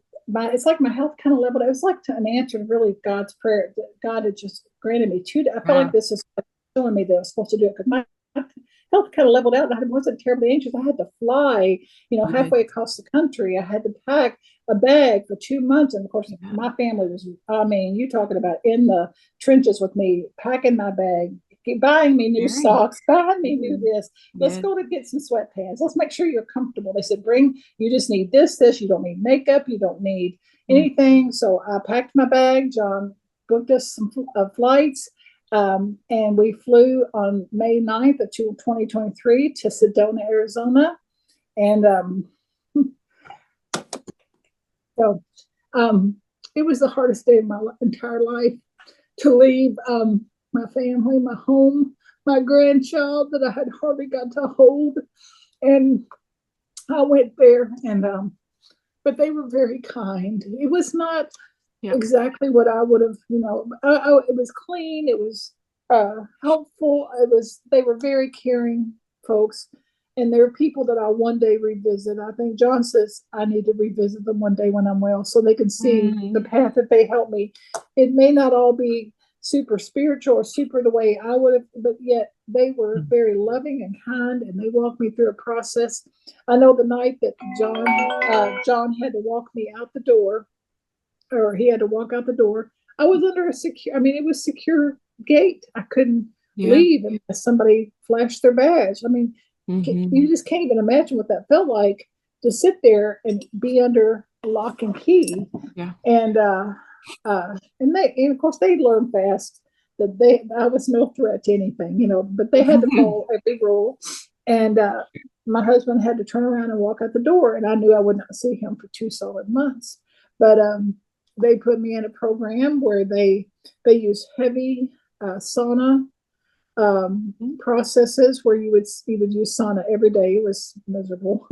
[SPEAKER 2] it's like my health kind of leveled. It was like an answer to really God's prayer. God had just granted me I felt like
[SPEAKER 1] Wow.
[SPEAKER 2] this is showing me that I was supposed to do it, because my health kind of leveled out. And I wasn't terribly anxious. I had to fly,
[SPEAKER 1] Good.
[SPEAKER 2] halfway across the country. I had to pack a bag for 2 months. And of course,
[SPEAKER 1] Yeah.
[SPEAKER 2] my family was, I mean, you talking about in the trenches with me, packing my bag, buying me new
[SPEAKER 1] Very.
[SPEAKER 2] socks, buying me new
[SPEAKER 1] Mhm.
[SPEAKER 2] this. Let's
[SPEAKER 1] Yes.
[SPEAKER 2] go to get some sweatpants. Let's make sure you're comfortable. They said, you just need this. You don't need makeup. You don't need
[SPEAKER 1] Mm.
[SPEAKER 2] anything. So I packed my bag. John booked us some flights. And we flew on May 9th of 2023 to Sedona, Arizona. And so it was the hardest day of my entire life, to leave my family, my home, my grandchild that I had hardly got to hold. And I went there, and but they were very kind. It was not
[SPEAKER 1] Yeah.
[SPEAKER 2] exactly what I would have, it was clean. It was helpful. They were very caring folks. And there are people that I one day revisit. I think John says I need to revisit them one day when I'm well, so they can see the
[SPEAKER 1] Mhm.
[SPEAKER 2] path that they helped me. It may not all be super spiritual or super the way I would have, but yet they were very loving and kind, and they walked me through a process. I know the night that John had to walk me out the door, or he had to walk out the door. I was under a secure, I mean, it was secure gate. I couldn't
[SPEAKER 1] Yeah.
[SPEAKER 2] leave unless somebody flashed their badge. I mean, you
[SPEAKER 1] Mhm.
[SPEAKER 2] just can't even imagine what that felt like, to sit there and be under lock and key.
[SPEAKER 1] Yeah.
[SPEAKER 2] And of course they learned fast that I was no threat to anything, but they had to follow every rule. And my husband had to turn around and walk out the door, and I knew I would not see him for 2 solid months. But they put me in a program where they use heavy sauna processes, where you would use sauna every day. It was miserable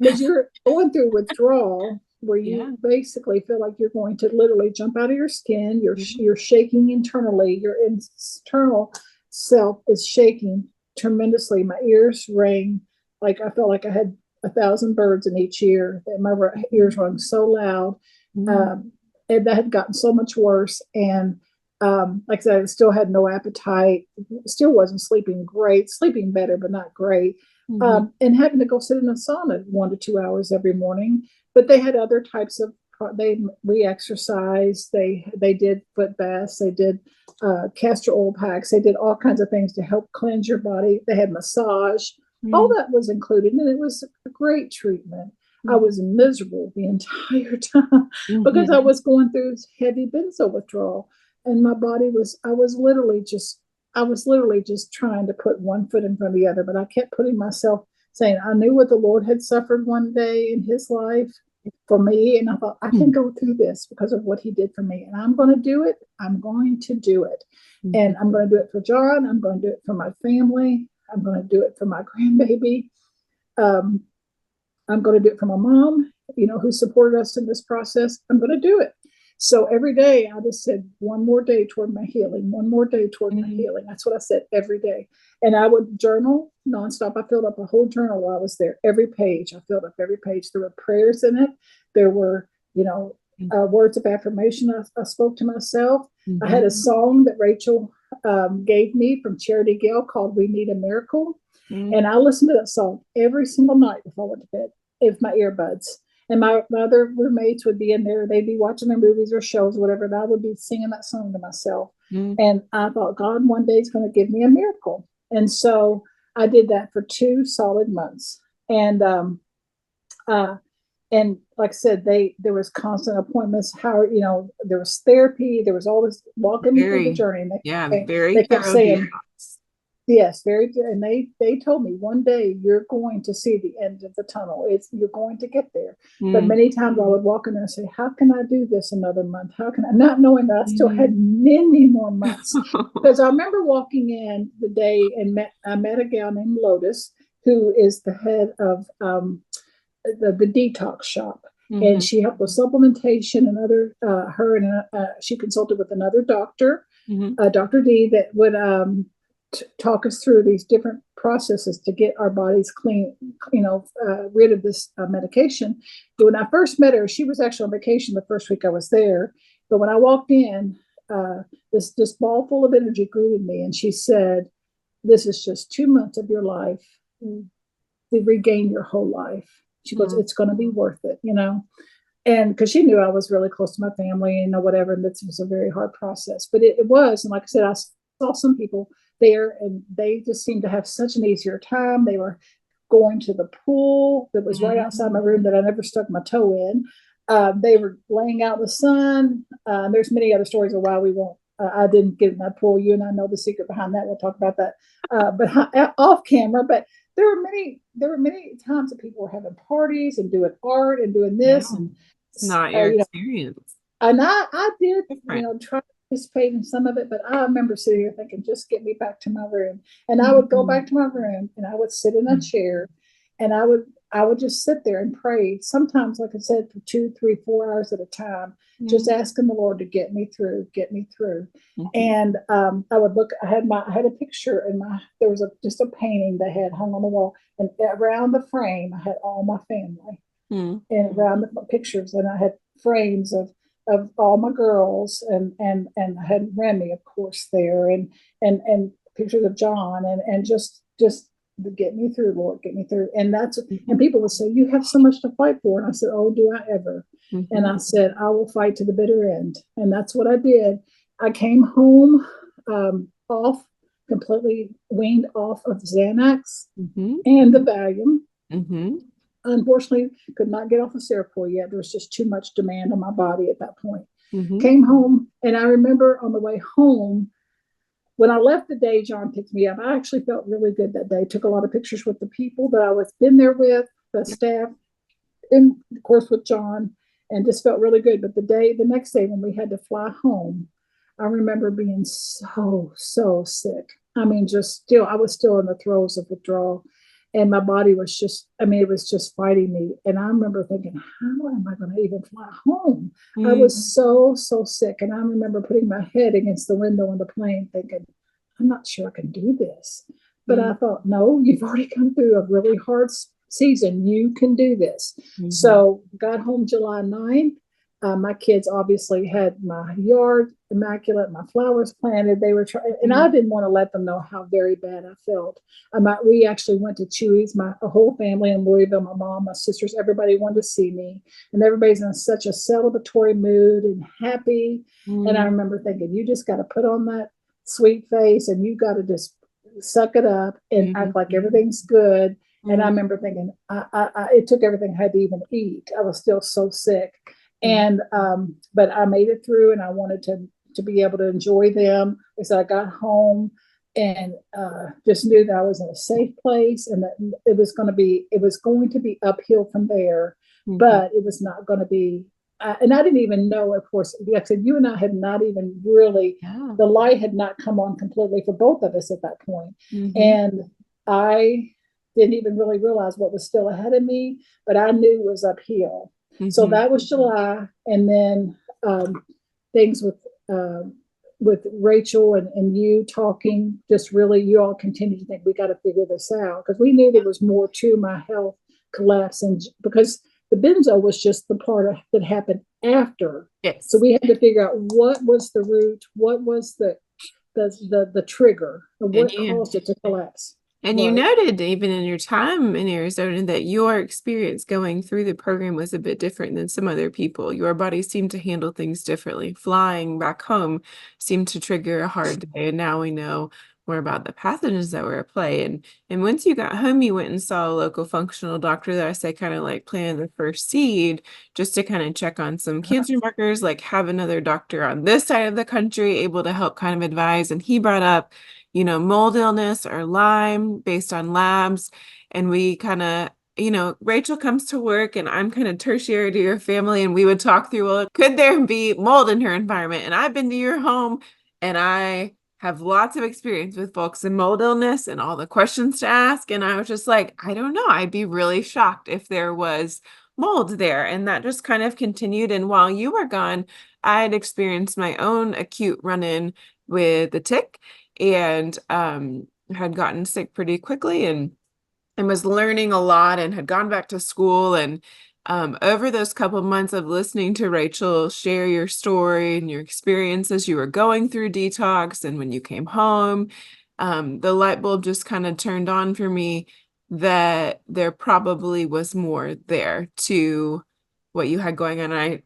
[SPEAKER 2] because you're going through withdrawal, where you
[SPEAKER 1] Yeah.
[SPEAKER 2] basically feel like you're going to literally jump out of your skin. You're
[SPEAKER 1] Yeah.
[SPEAKER 2] you're shaking internally. Your internal self is shaking tremendously. My ears rang like I felt like I had 1,000 birds in each ear. My ears rang so loud,
[SPEAKER 1] Mm.
[SPEAKER 2] um, and that had gotten so much worse. And Like I said, I still had no appetite, still wasn't sleeping great, sleeping better, but not great. And having to go sit in a sauna 1 to 2 hours every morning. But they had other types of, we exercised, they did foot baths, they did castor oil packs, they did all kinds of things to help cleanse your body. They had massage, all that was included, and it was a great treatment. I was miserable the entire time because I was going through heavy benzo withdrawal, and my body was, I was literally just trying to put one foot in front of the other, but I kept putting myself, saying I knew what the Lord had suffered one day in his life for me. And I thought, I can go through this because of what he did for me. And I'm going to do it. I'm going to do it. And I'm going to do it for John. I'm going to do it for my family. I'm going to do it for my grandbaby. I'm going to do it for my mom, who supported us in this process. I'm going to do it. So every day I just said, one more day toward my healing, one more day toward my healing. That's what I said every day. And I would journal nonstop. I filled up a whole journal while I was there. Every page, I filled up every page. There were prayers in it. There were, words of affirmation I spoke to myself. I had a song that Rachel gave me from Charity Gale called We Need a Miracle. And I listened to that song every single night before I went to bed with my earbuds. And my other roommates would be in there. They'd be watching their movies or shows, or whatever. And I would be singing that song to myself. And I thought, God, one day is going to give me a miracle. And so I did that for 2 solid months. And like I said, there was constant appointments. There was therapy. There was all this walking me through the journey. And they kept saying, yes, very good. And they told me one day you're going to see the end of the tunnel. You're going to get there. But many times I would walk in there and say, how can I do this another month? How can I, not knowing that I still had many more months. Because I remember walking in the day and I met a gal named Lotus, who is the head of the detox shop. And she helped with supplementation and other, she consulted with another doctor, Dr. D, that would talk us through these different processes to get our bodies clean, rid of this medication. But when I first met her, she was actually on vacation the first week I was there. But when I walked in, this ball full of energy greeted me, and she said, "This is just 2 months of your life to regain your whole life." She goes, "It's going to be worth it, And because she knew I was really close to my family, whatever, and this was a very hard process. But it was, and like I said, I saw some people there, and they just seemed to have such an easier time. They were going to the pool that was right outside my room that I never stuck my toe in. They were laying out in the sun. There's many other stories of why we won't. I didn't get in that pool. You and I know the secret behind that. We'll talk about that, but off camera. But there were many times that people were having parties and doing art and doing this. And
[SPEAKER 1] it's not your experience.
[SPEAKER 2] And I did, try to participate in some of it, but I remember sitting here thinking, just get me back to my room. And I would go back to my room and I would sit in a chair, and I would just sit there and pray. Sometimes, like I said, for 2, 3, 4 hours at a time, just asking the Lord to get me through. And I would look. I had a picture, and there was just a painting that I had hung on the wall, and around the frame I had all my family, and around the pictures, and I had frames of all my girls, and I had Remy, of course, there, and pictures of John, and just get me through, Lord, get me through. And and people would say, you have so much to fight for. And I said, oh, do I ever? And I said, I will fight to the bitter end. And that's what I did. I came home completely weaned off of Xanax and the Valium. Unfortunately, could not get off of Seroquel yet. There was just too much demand on my body at that point. Came home, and I remember on the way home, when I left the day John picked me up, I actually felt really good that day. Took a lot of pictures with the people that I was been there with, the staff, and of course with John, and just felt really good. But the next day when we had to fly home, I remember being so sick. I mean, I was still in the throes of withdrawal. And my body was it was just fighting me. And I remember thinking, how am I going to even fly home? I was so sick. And I remember putting my head against the window on the plane thinking, I'm not sure I can do this. But I thought, no, you've already come through a really hard season. You can do this. So got home July 9th. my kids obviously had my yard immaculate, my flowers planted. They were trying, and I didn't want to let them know how very bad I felt. We actually went to Chewy's, my whole family in Louisville, my mom, my sisters, everybody wanted to see me. And everybody's in such a celebratory mood and happy. And I remember thinking, you just got to put on that sweet face and you got to just suck it up and act like everything's good. And I remember thinking, it took everything I had to even eat. I was still so sick. And but I made it through, and I wanted to be able to enjoy them. So I got home and just knew that I was in a safe place, and that it was going to be uphill from there, but it was not going to be. And I didn't even know, of course, like I said, you and I had not even really, the light had not come on completely for both of us at that point. And I didn't even really realize what was still ahead of me, but I knew it was uphill. So that was July, and then things with Rachel and you talking, just really, you all continued to think we got to figure this out, because we knew there was more to my health collapse, and because the benzo was just the part that happened after.
[SPEAKER 1] Yes.
[SPEAKER 2] So we had to figure out what was the root, what was the trigger, and what caused it to collapse.
[SPEAKER 1] And you noted even in your time in Arizona that your experience going through the program was a bit different than some other people. Your body seemed to handle things differently. Flying back home seemed to trigger a hard day. And now we know more about the pathogens that were at play. And once you got home, you went and saw a local functional doctor that I say kind of like planted the first seed, just to kind of check on some cancer markers, like have another doctor on this side of the country able to help kind of advise. And he brought up, mold illness or Lyme based on labs. And we kind of, Rachel comes to work and I'm kind of tertiary to your family. And we would talk through, well, could there be mold in her environment? And I've been to your home and I have lots of experience with folks in mold illness and all the questions to ask. And I was just like, I don't know. I'd be really shocked if there was mold there. And that just kind of continued. And while you were gone, I had experienced my own acute run-in with the tick, and had gotten sick pretty quickly and was learning a lot and had gone back to school. And over those couple of months of listening to Rachel share your story and your experience as you were going through detox and when you came home, the light bulb just kind of turned on for me that there probably was more there to what you had going on.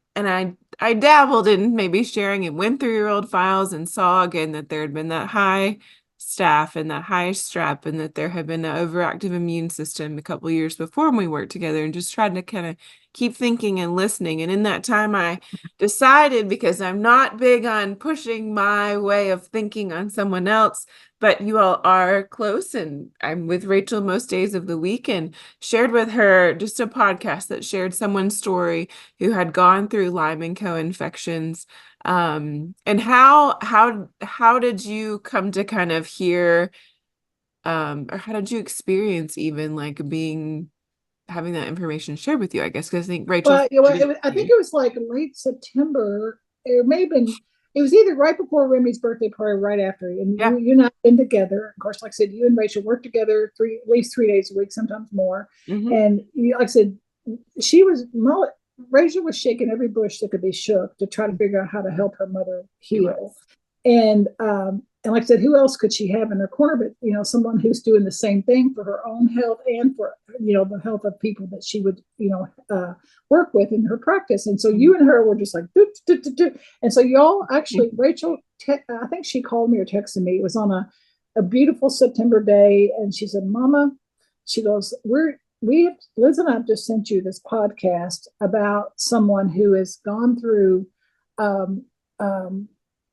[SPEAKER 1] I dabbled in maybe sharing and went through your old files and saw again that there had been that high staph and that high strep, and that there had been an overactive immune system a couple of years before when we worked together, and just tried to kind of keep thinking and listening. And in that time, I decided, because I'm not big on pushing my way of thinking on someone else, but you all are close, and I'm with Rachel most days of the week, and shared with her just a podcast that shared someone's story who had gone through Lyme and co-infections. And how did you come to kind of hear, or how did you experience even like having that information shared with you, I guess, because I think Rachel.
[SPEAKER 2] Well, I think it was like late September. It may have been. It was either right before Remy's birthday party, or right after. And you and I have been together. Of course, like I said, you and Rachel work together at least 3 days a week, sometimes more. And like I said, Rachel was shaking every bush that could be shook to try to figure out how to help her mother heal. And like I said, who else could she have in her corner but someone who's doing the same thing for her own health and for the health of people that she would work with in her practice. And so you and her were just like doo, doo, doo, doo. And so y'all actually, Rachel, I think she called me or texted me. It was on a beautiful September day, and she said, "Mama," she goes, Liz and I have just sent you this podcast about someone who has gone through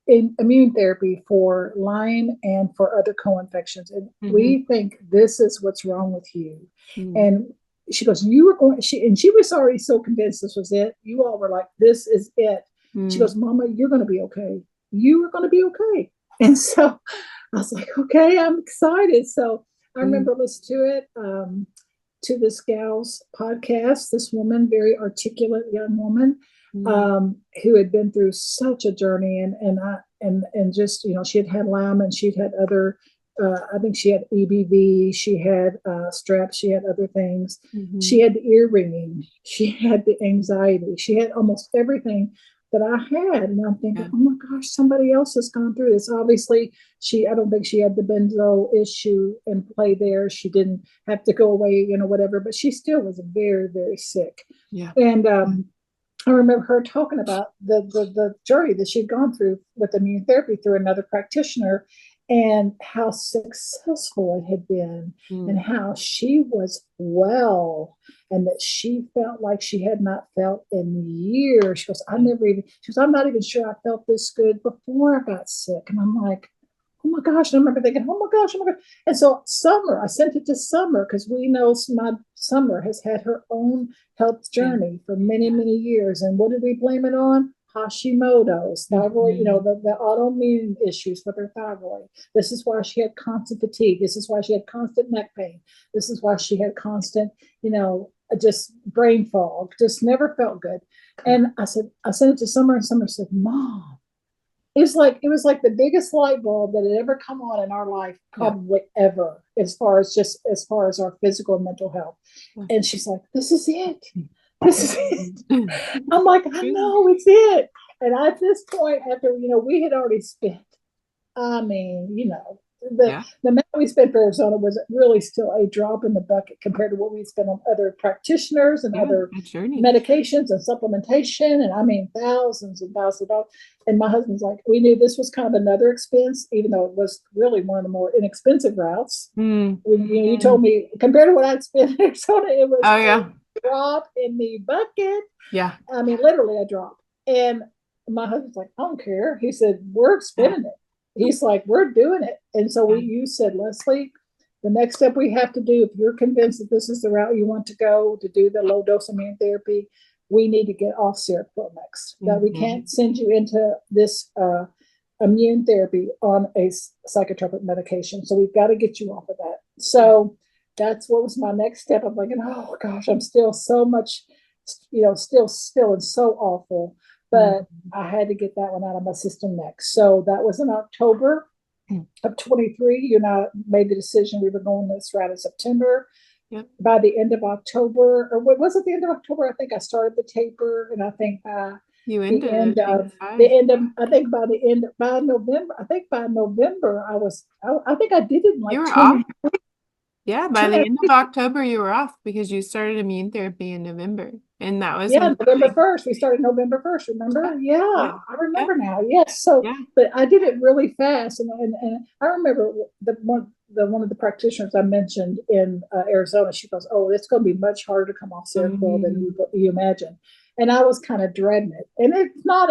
[SPEAKER 2] immune therapy for Lyme and for other co-infections. And we think this is what's wrong with you. And she goes, she was already so convinced this was it. You all were like, this is it. She goes, "Mama, you're going to be okay. You are going to be okay." And so I was like, okay, I'm excited. So I remember listening to it, to this gal's podcast, this woman, very articulate young woman, who had been through such a journey, and just she had Lyme, and she'd had other I think she had EBV, she had strep, she had other things. She
[SPEAKER 1] Mhm.
[SPEAKER 2] had the ear ringing, she had the anxiety, she had almost everything that I had. And I'm thinking,
[SPEAKER 1] Yeah.
[SPEAKER 2] oh my gosh, somebody else has gone through this. Obviously, I don't think she had the benzo issue in play there. She didn't have to go away, whatever, but she still was very, very sick.
[SPEAKER 1] Yeah.
[SPEAKER 2] And I remember her talking about the journey that she'd gone through with immune therapy through another practitioner, and how successful it had been, and
[SPEAKER 1] Mm.
[SPEAKER 2] how she was well, and that she felt like she had not felt in years. She goes, I'm not even sure I felt this good before I got sick. And I'm like, oh my gosh. And I remember thinking, oh my gosh, oh my gosh. And so Summer, I sent it to Summer because we know my Summer has had her own health
[SPEAKER 1] Yeah.
[SPEAKER 2] journey for many, many years. And what did we blame it on? Hashimoto's, thyroid,
[SPEAKER 1] Mhm.
[SPEAKER 2] the autoimmune issues with her thyroid. This is why she had constant fatigue. This is why she had constant neck pain. This is why she had constant, just brain fog, just never felt good.
[SPEAKER 1] Yeah.
[SPEAKER 2] And I sent it to Summer, and Summer said, Mom, it was like the biggest light bulb that had ever come on in our life,
[SPEAKER 1] Yeah.
[SPEAKER 2] probably ever, as far as our physical and mental health.
[SPEAKER 1] Yeah.
[SPEAKER 2] And she's like, this is it. This is it.
[SPEAKER 1] Mhm.
[SPEAKER 2] I'm like, I
[SPEAKER 1] Really?
[SPEAKER 2] know it's it. And at this point, after we had already spent, I mean, the
[SPEAKER 1] Yeah.
[SPEAKER 2] the amount we spent for Arizona was really still a drop in the bucket compared to what we spent on other practitioners and
[SPEAKER 1] Yeah.
[SPEAKER 2] other
[SPEAKER 1] A journey.
[SPEAKER 2] medications and supplementation, and I mean thousands and thousands of dollars. And my husband's like, we knew this was kind of another expense, even though it was really one of the more inexpensive routes.
[SPEAKER 1] Mm.
[SPEAKER 2] You told me compared to what I'd spent in Arizona, it was
[SPEAKER 1] Oh,
[SPEAKER 2] a
[SPEAKER 1] yeah.
[SPEAKER 2] drop in the bucket.
[SPEAKER 1] Yeah.
[SPEAKER 2] I mean, literally a drop. And my husband's like, I don't care. He said, we're
[SPEAKER 1] Yeah.
[SPEAKER 2] spending it. He's like, we're doing it. And so
[SPEAKER 1] Yeah.
[SPEAKER 2] you said, Lesley, the next step we have to do, if you're convinced that this is the route you want to go to do the low dose immune therapy, we need to get off Seroquel next. That we
[SPEAKER 1] Mhm.
[SPEAKER 2] can't send you into this immune therapy on a psychotropic medication. So we've got to get you off of that. So that's what was my next step. I'm thinking, oh gosh, I'm still so much, still feeling so awful. But
[SPEAKER 1] Mhm.
[SPEAKER 2] I had to get that one out of my system next. So that was in October of 23. You know, made the decision we were going this route in September.
[SPEAKER 1] Yep.
[SPEAKER 2] By the end of October, or what was it, the end of October? I think I started the taper, and I think
[SPEAKER 1] You
[SPEAKER 2] the
[SPEAKER 1] ended
[SPEAKER 2] end
[SPEAKER 1] it
[SPEAKER 2] of
[SPEAKER 1] 85.
[SPEAKER 2] I think by November, I think by November I think I did it in
[SPEAKER 1] You
[SPEAKER 2] like
[SPEAKER 1] were
[SPEAKER 2] two and
[SPEAKER 1] off.
[SPEAKER 2] a
[SPEAKER 1] Yeah,
[SPEAKER 2] two
[SPEAKER 1] by
[SPEAKER 2] and
[SPEAKER 1] the
[SPEAKER 2] a
[SPEAKER 1] end of October, you were off because you started immune therapy in November. And that was when
[SPEAKER 2] Yeah, November
[SPEAKER 1] like,
[SPEAKER 2] 1st. We started November 1st,
[SPEAKER 1] yeah,
[SPEAKER 2] remember? Yeah,
[SPEAKER 1] yeah,
[SPEAKER 2] I
[SPEAKER 1] yeah,
[SPEAKER 2] remember now. Yes. So,
[SPEAKER 1] yeah.
[SPEAKER 2] but I did it really fast. And I remember one of the practitioners I mentioned in Arizona, she goes, oh, it's going to be much harder to come off Seroquel than
[SPEAKER 1] Mhm.
[SPEAKER 2] you imagine. And I was kind of dreading it. And it's not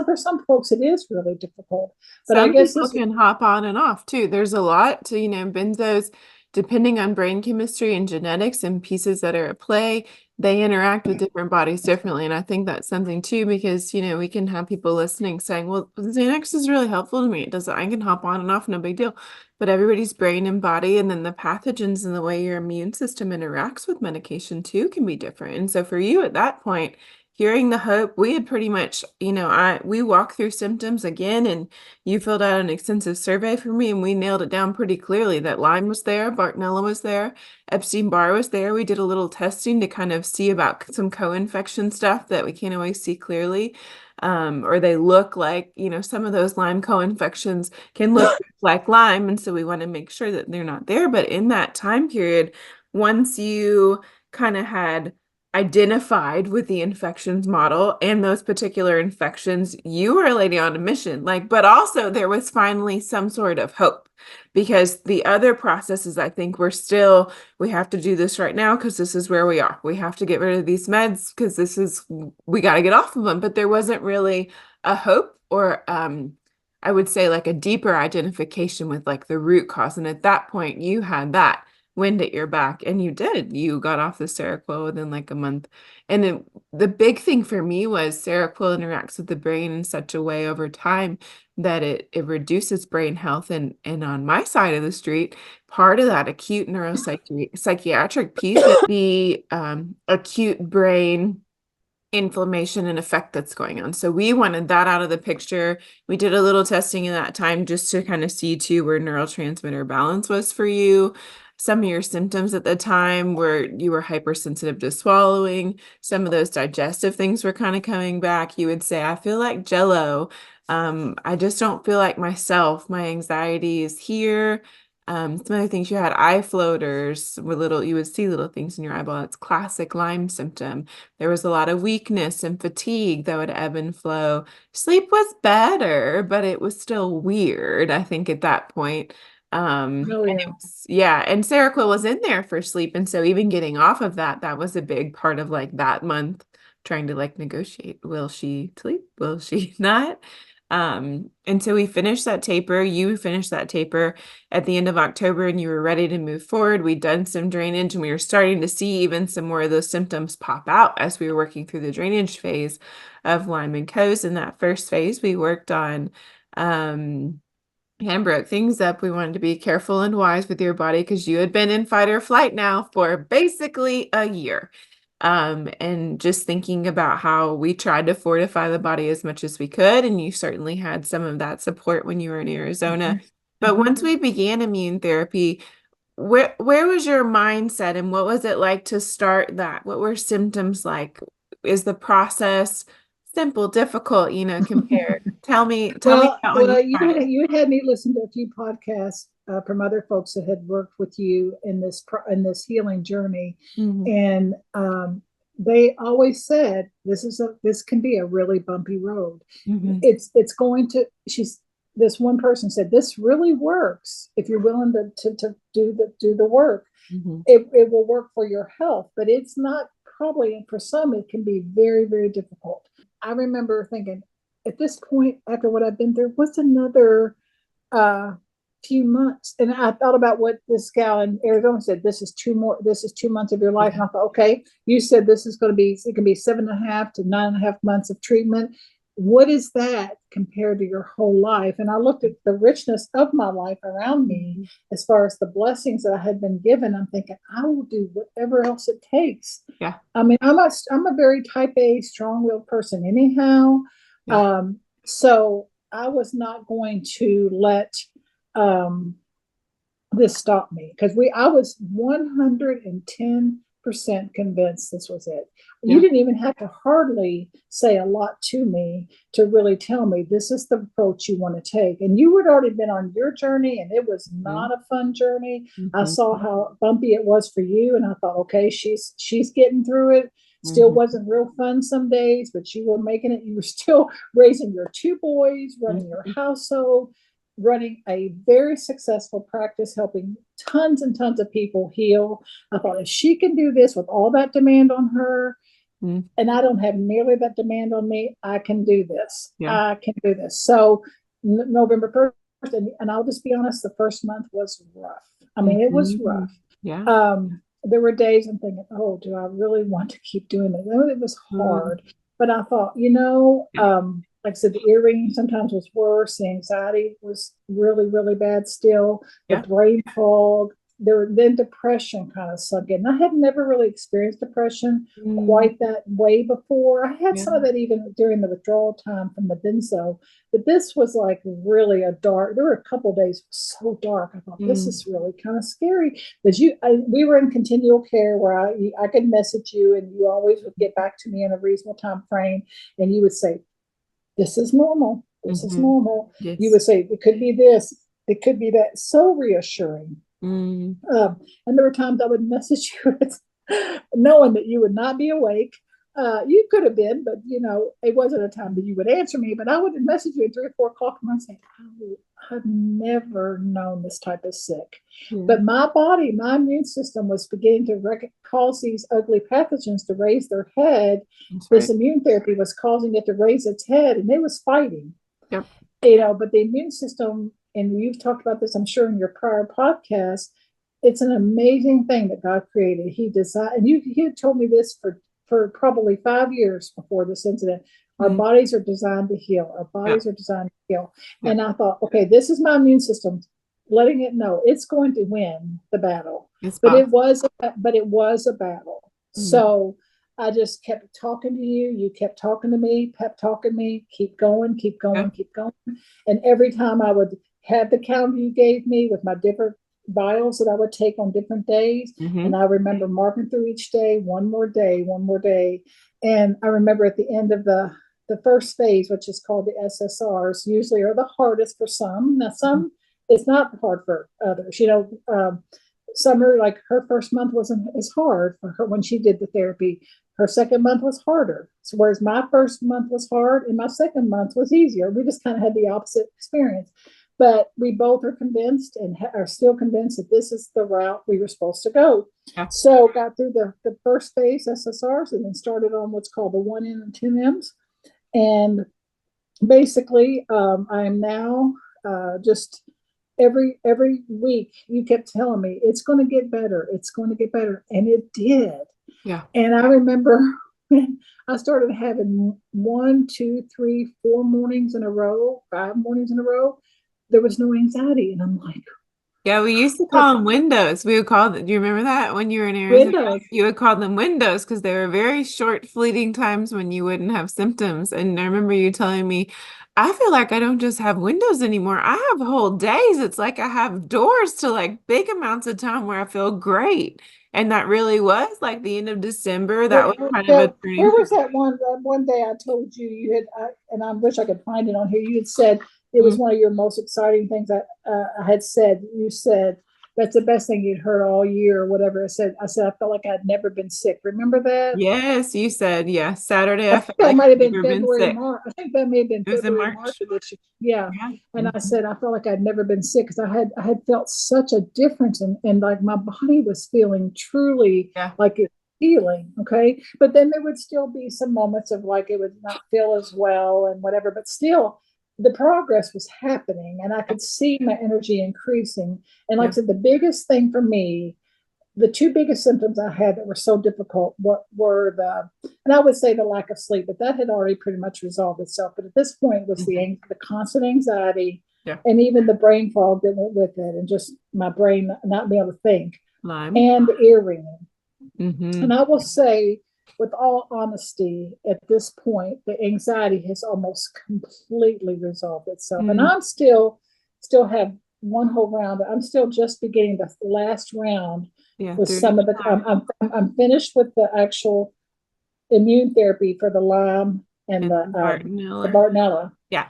[SPEAKER 2] for some folks, it is really difficult. But I
[SPEAKER 1] Some
[SPEAKER 2] guess
[SPEAKER 1] people
[SPEAKER 2] this,
[SPEAKER 1] can hop on and off too. There's a lot to, benzos, depending on brain chemistry and genetics and pieces that are at play, they interact with different bodies differently. And I think that's something too, because, we can have people listening saying, well, Xanax is really helpful to me. It doesn't, I can hop on and off, no big deal. But everybody's brain and body, and then the pathogens and the way your immune system interacts with medication too can be different. And so for you at that point, hearing the hope, we had pretty much, we walked through symptoms again, and you filled out an extensive survey for me, and we nailed it down pretty clearly that Lyme was there, Bartonella was there, Epstein-Barr was there. We did a little testing to kind of see about some co-infection stuff that we can't always see clearly. Or they look like, some of those Lyme co-infections can look like Lyme. And so we want to make sure that they're not there. But in that time period, once you kind of had identified with the infections model and those particular infections, you were a lady on a mission. But also there was finally some sort of hope, because the other processes, I think, we have to do this right now because this is where we are. We have to get rid of these meds because we got to get off of them. But there wasn't really a hope, or I would say like a deeper identification with like the root cause. And at that point, you had that wind at your back, and you got off the Seroquel within like a month. And then the big thing for me was Seroquel interacts with the brain in such a way over time that it reduces brain health. And on my side of the street, part of that acute neuropsychiatric piece is the acute brain inflammation and effect that's going on. So we wanted that out of the picture. We did a little testing in that time just to kind of see too where neurotransmitter balance was for you. Some of your symptoms at the time were you were hypersensitive to swallowing. Some of those digestive things were kind of coming back. You would say, I feel like jello. I just don't feel like myself. My anxiety is here. Some other things you had eye floaters were little, you would see little things in your eyeball. That's classic Lyme symptom. There was a lot of weakness and fatigue that would ebb and flow. Sleep was better, but it was still weird, I think, at that point.
[SPEAKER 2] Oh,
[SPEAKER 1] And it
[SPEAKER 2] yeah.
[SPEAKER 1] was, yeah, and Seroquel was in there for sleep. And so even getting off of that, that was a big part of like that month, trying to like negotiate. Will she sleep? Will she not? And so we finished that taper. You finished that taper at the end of October and you were ready to move forward. We'd done some drainage and we were starting to see even some more of those symptoms pop out as we were working through the drainage phase of Lyme and Co's. In that first phase, we worked on and broke things up. We wanted to be careful and wise with your body because you had been in fight or flight now for basically a year. And just thinking about how we tried to fortify the body as much as we could. And you certainly had some of that support when you were in Arizona. But once we began immune therapy, where was your mindset and what was it like to start that? What were symptoms like? Is the process simple, difficult, compared? Tell me about when you tried.
[SPEAKER 2] You had me listen to a few podcasts from other folks that had worked with you in this healing journey,
[SPEAKER 1] Mhm,
[SPEAKER 2] and they always said this can be a really bumpy road.
[SPEAKER 1] mhm,
[SPEAKER 2] It's going to. This one person said this really works if you're willing to do the work.
[SPEAKER 1] mhm,
[SPEAKER 2] It will work for your health, but it's not probably for some it can be very, very difficult. I remember thinking at this point, after what I've been through, what's another uh, few months? And I thought about what this gal in Arizona said. This is 2 months of your life.
[SPEAKER 1] yeah,
[SPEAKER 2] And I thought, okay, you said this is going to be, it can be 7.5 to 9.5 months of treatment. What is that compared to your whole life? And I looked at the richness of my life around me
[SPEAKER 1] mhm,
[SPEAKER 2] as far as the blessings that I had been given. I'm thinking, I will do whatever else it takes.
[SPEAKER 1] yeah,
[SPEAKER 2] I mean, I'm a very type A, strong-willed person anyhow.
[SPEAKER 1] yeah,
[SPEAKER 2] So I was not going to let um, this stopped me because I was 110% convinced this was it. You
[SPEAKER 1] yeah,
[SPEAKER 2] didn't even have to hardly say a lot to me to really tell me this is the approach you want to take. And you had already been on your journey and it was
[SPEAKER 1] mhm,
[SPEAKER 2] not a fun journey. I
[SPEAKER 1] mhm,
[SPEAKER 2] saw how bumpy it was for you and I thought, okay, she's getting through it. Still
[SPEAKER 1] mhm,
[SPEAKER 2] wasn't real fun some days, but you were making it. You were still raising your two boys, running your
[SPEAKER 1] mhm,
[SPEAKER 2] household, running a very successful practice, helping tons and tons of people heal. I thought if she can do this with all that demand on her,
[SPEAKER 1] mhm,
[SPEAKER 2] and I don't have nearly that demand on me, I can do this.
[SPEAKER 1] yeah,
[SPEAKER 2] I can do this. So November 1st, and I'll just be honest, the first month was rough. I mean, it was
[SPEAKER 1] mhm,
[SPEAKER 2] rough.
[SPEAKER 1] yeah,
[SPEAKER 2] There were days I'm thinking, oh, do I really want to keep doing it? It was
[SPEAKER 1] mm,
[SPEAKER 2] hard. But I thought,
[SPEAKER 1] yeah,
[SPEAKER 2] like I said, the ear ringing sometimes was worse. The anxiety was really, really bad still. The
[SPEAKER 1] yeah,
[SPEAKER 2] brain fog. Then depression kind of sunk in. I had never really experienced depression
[SPEAKER 1] mm,
[SPEAKER 2] quite that way before. I had
[SPEAKER 1] yeah,
[SPEAKER 2] some of that even during the withdrawal time from the benzo, but this was like really a dark. There were a couple of days so dark. I thought this
[SPEAKER 1] mm,
[SPEAKER 2] is really kind of scary. But we were in continual care where I could message you and you always would get back to me in a reasonable time frame, and you would say, "This is normal. This is
[SPEAKER 1] mhm,
[SPEAKER 2] normal." You
[SPEAKER 1] yes,
[SPEAKER 2] would say, "It could be this. It could be that." So reassuring.
[SPEAKER 1] mm,
[SPEAKER 2] And there were times I would message you knowing that you would not be awake. You could have been, but it wasn't a time that you would answer me. But I would message you at 3 or 4 o'clock and I'd say, oh, I've never known this type of sick.
[SPEAKER 1] yeah,
[SPEAKER 2] But my body, my immune system was beginning to cause these ugly pathogens to raise their head.
[SPEAKER 1] that's
[SPEAKER 2] This
[SPEAKER 1] right.
[SPEAKER 2] immune therapy was causing it to raise its head, and it was fighting.
[SPEAKER 1] Yep.
[SPEAKER 2] But the immune system, and you've talked about this, I'm sure, in your prior podcast, it's an amazing thing that God created. He designed, and he had told me this for probably 5 years before this incident. Our
[SPEAKER 1] Mm,
[SPEAKER 2] bodies are designed to heal. Our
[SPEAKER 1] yep.
[SPEAKER 2] bodies are designed to heal.
[SPEAKER 1] Yep.
[SPEAKER 2] And I thought, okay, this is my immune system letting it know it's going to win the battle.
[SPEAKER 1] It's
[SPEAKER 2] But
[SPEAKER 1] possible.
[SPEAKER 2] it was a battle.
[SPEAKER 1] Mm,
[SPEAKER 2] So I just kept talking to you. You kept talking to me, pep talking me, keep going, keep
[SPEAKER 1] Yeah.
[SPEAKER 2] going, keep going. And every time I would have the calendar you gave me with my different vials that I would take on different days. And I remember marking through each day, one more day, one more day. And I remember at the end of the first phase, which is called the SSRs, usually are the hardest for some. Now, some it's not hard for others. Summer, like her first month wasn't as hard for her when she did the therapy. Her second month was harder. So whereas my first month was hard and my second month was easier. We just kind of had the opposite experience. But we both are convinced and are still convinced that this is the route we were supposed to go.
[SPEAKER 1] Yeah.
[SPEAKER 2] So got through the first phase SSRs and then started on what's called the 1M and 2Ms. And basically, I am now just every week you kept telling me it's going to get better, it's going to get better, and it did.
[SPEAKER 1] Yeah.
[SPEAKER 2] And I remember when I started having 1, 2, 3, 4 mornings in a row, 5 mornings in a row, there was no anxiety, and I'm like,
[SPEAKER 1] Yeah, we used to call them windows. We would call them, do you remember that when you were in Arizona?
[SPEAKER 2] windows.
[SPEAKER 1] You would call them windows because they were very short, fleeting times when you wouldn't have symptoms. And I remember you telling me, I feel like I don't just have windows anymore. I have whole days. It's like I have doors to like big amounts of time where I feel great. And that really was like the end of December. That was kind of a
[SPEAKER 2] Where
[SPEAKER 1] turning
[SPEAKER 2] was
[SPEAKER 1] point.
[SPEAKER 2] that one day I told you you had, and I wish I could find it on here. You had said it was one of your most exciting things I had said. You said that's the best thing you'd heard all year or whatever. I said I felt like I'd never been sick. Remember that?
[SPEAKER 1] Yes, you said, yeah, Saturday,
[SPEAKER 2] I
[SPEAKER 1] I
[SPEAKER 2] think
[SPEAKER 1] felt
[SPEAKER 2] that
[SPEAKER 1] like
[SPEAKER 2] might
[SPEAKER 1] I've
[SPEAKER 2] have been
[SPEAKER 1] never been
[SPEAKER 2] February,
[SPEAKER 1] sick.
[SPEAKER 2] March. I think that may have been
[SPEAKER 1] It was in
[SPEAKER 2] February, March
[SPEAKER 1] March.
[SPEAKER 2] of this year. Yeah.
[SPEAKER 1] Yeah.
[SPEAKER 2] And I said I felt like I'd never been sick because I had felt such a difference and like my body was feeling truly
[SPEAKER 1] Yeah.
[SPEAKER 2] like it's healing. Okay. But then there would still be some moments of like it would not feel as well and whatever, but still the progress was happening and I could see my energy increasing. And like I
[SPEAKER 1] Yeah.
[SPEAKER 2] said, the biggest thing for me, the two biggest symptoms I had that were so difficult were and I would say the lack of sleep, but that had already pretty much resolved itself. But at this point was the constant anxiety
[SPEAKER 1] Yeah.
[SPEAKER 2] and even the brain fog that went with it and just my brain not being able to think
[SPEAKER 1] Lyme.
[SPEAKER 2] and the ear ringing. And
[SPEAKER 1] Mm-hmm.
[SPEAKER 2] I will say, with all honesty, at this point, the anxiety has almost completely resolved itself. And I'm still have one whole round, but I'm still just beginning the last round
[SPEAKER 1] Yeah.
[SPEAKER 2] with some of the. I'm finished with the actual immune therapy for the Lyme and
[SPEAKER 1] And
[SPEAKER 2] the
[SPEAKER 1] Bartonella.
[SPEAKER 2] Bartonella.
[SPEAKER 1] Yeah.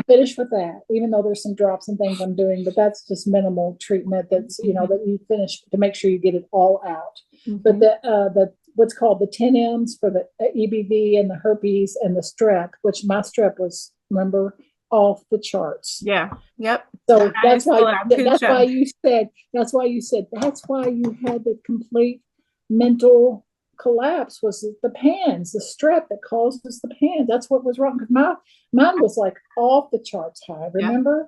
[SPEAKER 2] Finished with that, even though there's some drops and things I'm doing, but that's just minimal treatment. That's that you finish to make sure you get it all out. But the what's called the 10Ms for the EBV and the herpes and the strep, which my strep was, remember, off the charts.
[SPEAKER 1] Yeah. Yep.
[SPEAKER 2] So that's why
[SPEAKER 1] Show.
[SPEAKER 2] you said that's why you had the complete mental collapse was the PANS, the strep that causes the PANS. That's what was wrong because mine was like off the charts high.
[SPEAKER 1] Yeah.
[SPEAKER 2] Remember?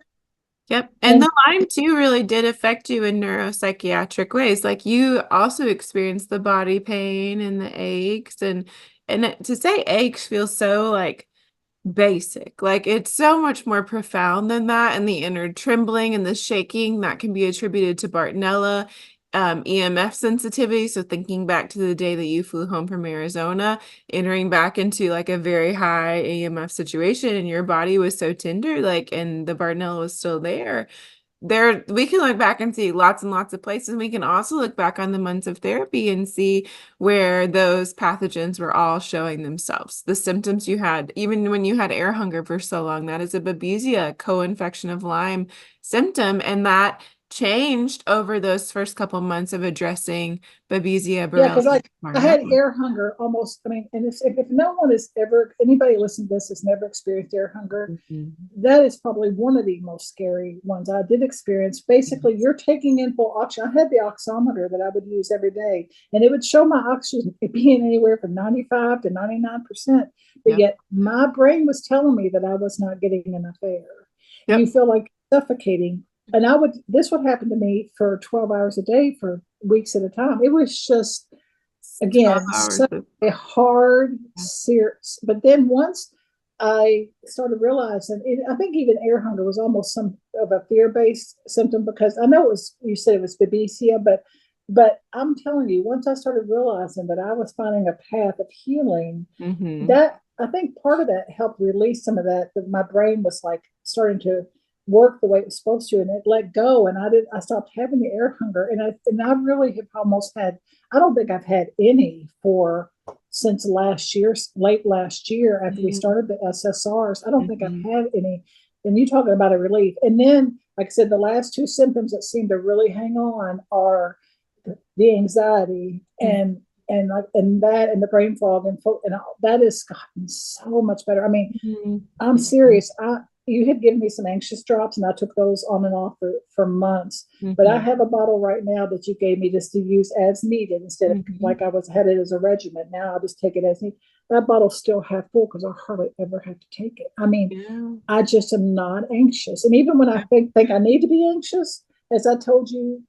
[SPEAKER 1] Yep. And the Lyme too really did affect you in neuropsychiatric ways. Like you also experienced the body pain and the aches and to say aches feels so like basic. Like it's so much more profound than that. And the inner trembling and the shaking that can be attributed to Bartonella, EMF sensitivity. So thinking back to the day that you flew home from Arizona, entering back into like a very high EMF situation and your body was so tender, like, and the Bartonella was still there. We can look back and see lots and lots of places. We can also look back on the months of therapy and see where those pathogens were all showing themselves. The symptoms you had, even when you had air hunger for so long, that is a babesia co-infection of Lyme symptom. And that changed over those first couple months of addressing babesia,
[SPEAKER 2] Yeah, because
[SPEAKER 1] borrelia,
[SPEAKER 2] I had
[SPEAKER 1] Bartonella.
[SPEAKER 2] air hunger almost. I mean, and if no one has ever, anybody listening to this has never experienced air hunger, that is probably one of the most scary ones I did experience. Basically, you're taking in full oxygen. I had the oximeter that I would use every day, and it would show my oxygen being anywhere from 95 to 99%. But
[SPEAKER 1] Yep.
[SPEAKER 2] yet my brain was telling me that I was not getting enough air.
[SPEAKER 1] Yep.
[SPEAKER 2] You feel like suffocating. And this would happen to me for 12 hours a day for weeks at a time. It was just,
[SPEAKER 1] 12
[SPEAKER 2] again,
[SPEAKER 1] hours
[SPEAKER 2] such
[SPEAKER 1] of,
[SPEAKER 2] a hard, serious. But then once I started realizing, I think even air hunger was almost some of a fear-based symptom because I know you said it was babesia, but But I'm telling you, once I started realizing that I was finding a path of healing,
[SPEAKER 1] Mm-hmm.
[SPEAKER 2] that I think part of that helped release some of that my brain was like starting to work the way it was supposed to, and it let go, and I stopped having the air hunger, and I really have almost had, I don't think I've had any for since last year, late last year, after we started the SSRs. I don't think I've
[SPEAKER 1] Mm-hmm.
[SPEAKER 2] had any. And you talking about a relief. And then, like I said, the last two symptoms that seem to really hang on are the anxiety and that and the brain fog and all, that has gotten so much better. I mean,
[SPEAKER 1] Mm-hmm.
[SPEAKER 2] I'm
[SPEAKER 1] Mm-hmm.
[SPEAKER 2] serious. You had given me some anxious drops, and I took those on and off for months. But I
[SPEAKER 1] Mm-hmm.
[SPEAKER 2] have a bottle right now that you gave me just to use as needed instead of
[SPEAKER 1] Mm-hmm.
[SPEAKER 2] like I was headed as a regimen. Now I just take it as needed. That bottle's still half full because I hardly ever have to take it. I mean,
[SPEAKER 1] Yeah.
[SPEAKER 2] I just am not anxious, and even when I think I need to be anxious, as I told you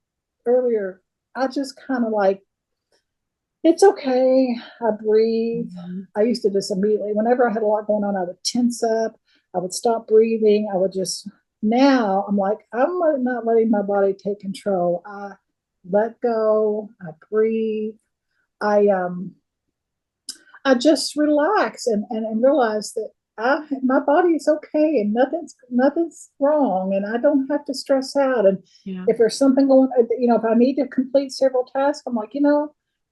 [SPEAKER 2] earlier, I just kind of like it's okay. I breathe.
[SPEAKER 1] Mhm.
[SPEAKER 2] I used to just immediately, whenever I had a lot going on, I would tense up. I would stop breathing. I would just, now I'm like, I'm not letting my body take control. I let go. I breathe. I, um, I just relax and realize that my body is okay and nothing's wrong and I don't have to stress out. And
[SPEAKER 1] Yeah.
[SPEAKER 2] if there's something going, if I need to complete several tasks, I'm like,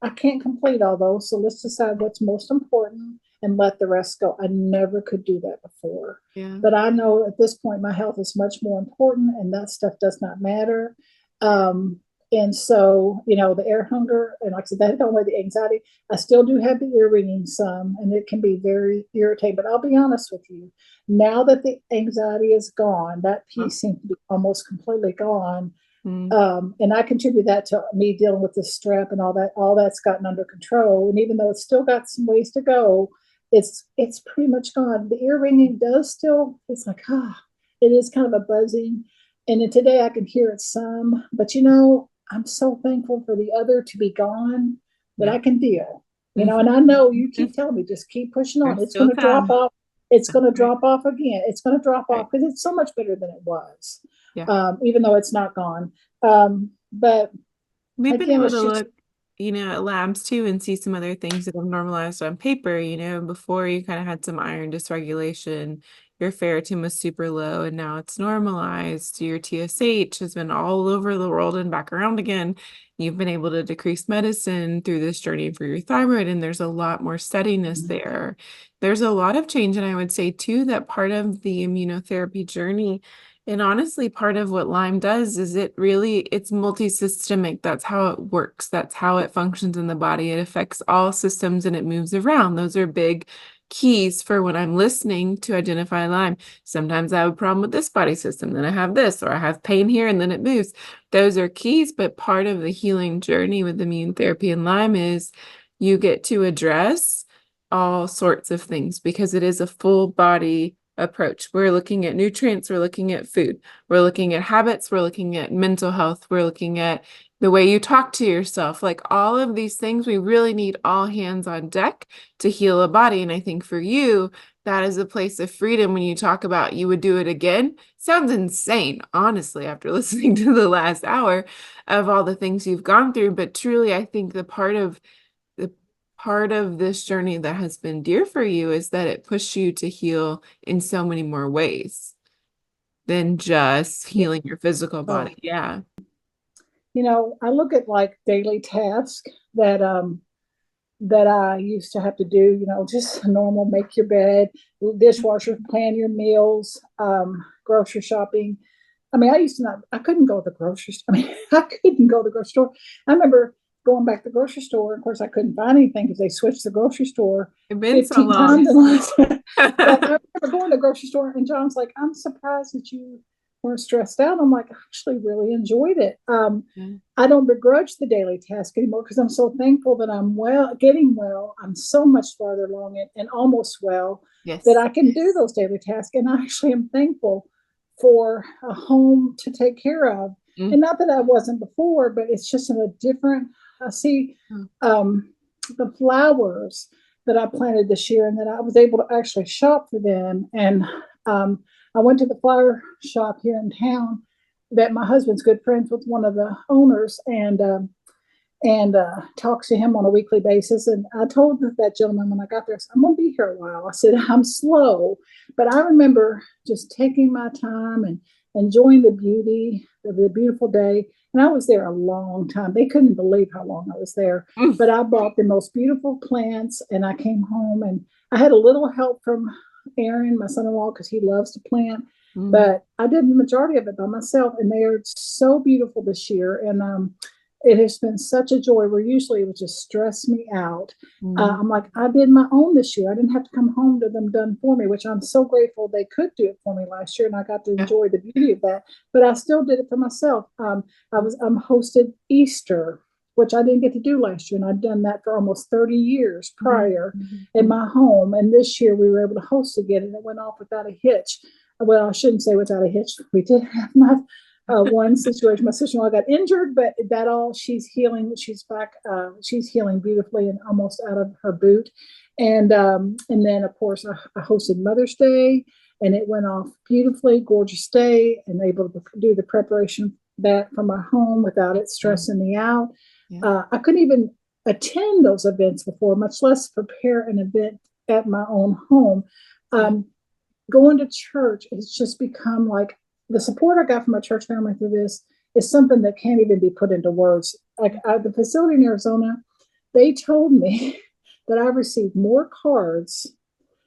[SPEAKER 2] I can't complete all those. So let's decide what's most important and let the rest go. I never could do that before.
[SPEAKER 1] Yeah.
[SPEAKER 2] But I know at this point my health is much more important and that stuff does not matter. Um, and so, the air hunger and like I said, that don't away the anxiety. I still do have the ear ringing some, and it can be very irritating. But I'll be honest with you, now that the anxiety is gone, that piece seems to be almost completely gone.
[SPEAKER 1] Mm-hmm.
[SPEAKER 2] And I contribute that to me dealing with the strep and all that. All that's gotten under control. And even though it's still got some ways to go, it's pretty much gone. The ear ringing does still. It's like it is kind of a buzzing. And then today I can hear it some, but I'm so thankful for the other to be gone that
[SPEAKER 1] Yeah.
[SPEAKER 2] I can deal. And I know you
[SPEAKER 1] Mm-hmm.
[SPEAKER 2] keep telling me just keep pushing on.
[SPEAKER 1] There's
[SPEAKER 2] It's
[SPEAKER 1] still
[SPEAKER 2] going to drop
[SPEAKER 1] time.
[SPEAKER 2] off. It's
[SPEAKER 1] That's
[SPEAKER 2] going to
[SPEAKER 1] right.
[SPEAKER 2] drop off again. It's going to drop
[SPEAKER 1] Right.
[SPEAKER 2] off because it's so much better than it was,
[SPEAKER 1] Yeah.
[SPEAKER 2] even though it's not gone. But
[SPEAKER 1] We've been
[SPEAKER 2] again,
[SPEAKER 1] able
[SPEAKER 2] it's
[SPEAKER 1] to
[SPEAKER 2] just
[SPEAKER 1] look, at labs too and see some other things that have normalized on paper. Before you kind of had some iron dysregulation, your ferritin was super low and now it's normalized. Your TSH has been all over the world and back around again. You've been able to decrease medicine through this journey for your thyroid, and there's a lot more steadiness there. There's a lot of change, and I would say too that part of the immunotherapy journey, and honestly, part of what Lyme does is it's multi-systemic. That's how it works. That's how it functions in the body. It affects all systems and it moves around. Those are big keys for when I'm listening to identify Lyme. Sometimes I have a problem with this body system, then I have this, or I have pain here and then it moves. Those are keys, but part of the healing journey with immune therapy and Lyme is you get to address all sorts of things because it is a full body approach. We're looking at nutrients, we're looking at food, we're looking at habits, we're looking at mental health, we're looking at the way you talk to yourself. Like all of these things, we really need all hands on deck to heal a body. And I think for you, that is a place of freedom when you talk about you would do it again. Sounds insane, honestly, after listening to the last hour of all the things you've gone through. But truly, I think the part of this journey that has been dear for you is that it pushed you to heal in so many more ways than just
[SPEAKER 2] yeah.
[SPEAKER 1] healing your physical body.
[SPEAKER 2] Oh,
[SPEAKER 1] Yeah.
[SPEAKER 2] I look at like daily tasks that I used to have to do. Just normal, make your bed, dishwasher, plan your meals, grocery shopping. I mean, I couldn't go to the grocery store. I mean, I couldn't go to the grocery store. I remember going back to the grocery store. Of course, I couldn't find anything because they switched the grocery store
[SPEAKER 1] It's been so
[SPEAKER 2] 15
[SPEAKER 1] long.
[SPEAKER 2] times in the last. But I remember going to the grocery store and John's like, I'm surprised that you weren't stressed out. I'm like, I actually really enjoyed it.
[SPEAKER 1] Yeah.
[SPEAKER 2] I don't begrudge the daily task anymore because I'm so thankful that I'm getting well. I'm so much farther along and almost well that
[SPEAKER 1] Yes.
[SPEAKER 2] I can do those daily tasks. And I actually am thankful for a home to take care of.
[SPEAKER 1] Mm.
[SPEAKER 2] And not that I wasn't before, but it's just in a different. I see the flowers that I planted this year, and that I was able to actually shop for them. And I went to the flower shop here in town that my husband's good friends with one of the owners, and and talks to him on a weekly basis. And I told that gentleman when I got there, I said, I'm going to be here a while. I said, I'm slow. But I remember just taking my time and enjoying the beauty of the beautiful day. And I was there a long time. They couldn't believe how long I was there. But I bought the most beautiful plants, and I came home, and I had a little help from Aaron, my son-in-law, because he loves to plant. But I did the majority of it by myself, and they are so beautiful this year. And it has been such a joy, where usually it would just stress me out. I'm like, I did my own this year. I didn't have to come home to them done for me, which I'm so grateful they could do it for me last year, and I got to enjoy the beauty of that. But I still did it for myself. I hosted Easter, which I didn't get to do last year, and I'd done that for almost 30 years prior in my home. And this year we were able to host again, and it went off without a hitch. Well, I shouldn't say without a hitch. We did have one situation. My sister-in-law got injured, but that all, she's healing. She's back. She's healing beautifully and almost out of her boot. And then of course I hosted Mother's Day, and it went off beautifully, gorgeous day, and able to do the preparation that from my home without it stressing me out. I couldn't even attend those events before, much less prepare an event at my own home. Going to church has just become like, the support I got from my church family through this is something that can't even be put into words. Like the facility in Arizona, they told me that I received more cards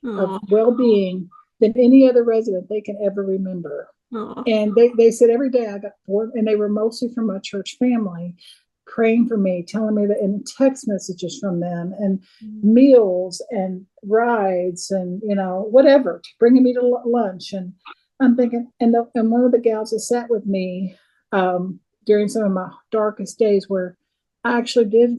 [SPEAKER 2] of well-being than any other resident they can ever remember. And they said every day I got 4, and they were mostly from my church family, praying for me, telling me that, and text messages from them, and meals and rides, and whatever, bringing me to lunch. And I'm thinking, and one of the gals that sat with me during some of my darkest days, where I actually did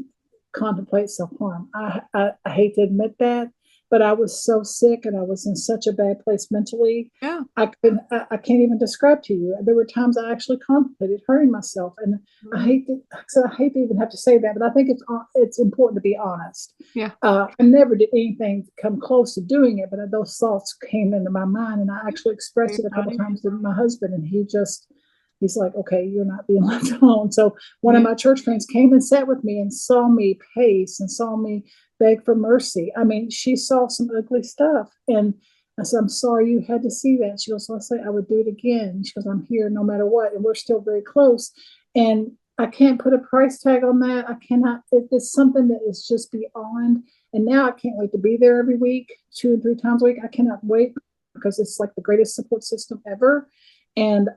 [SPEAKER 2] contemplate self-harm. I hate to admit that, but I was so sick, and I was in such a bad place mentally. I can't even describe to you. There were times I actually contemplated hurting myself, and I hate to even have to say that, but I think it's important to be honest. I never did anything come close to doing it, but those thoughts came into my mind, and I actually expressed it a couple times to my husband, and he's like, okay, you're not being left alone. So one of my church friends came and sat with me and saw me pace and saw me beg for mercy. I mean, she saw some ugly stuff. And I said, I'm sorry you had to see that. She goes, Lesley, I would do it again. She goes, I'm here no matter what. And we're still very close. And I can't put a price tag on that. I cannot. It's something that is just beyond. And now I can't wait to be there every week, 2 and 3 times a week. I cannot wait, because it's like the greatest support system ever. And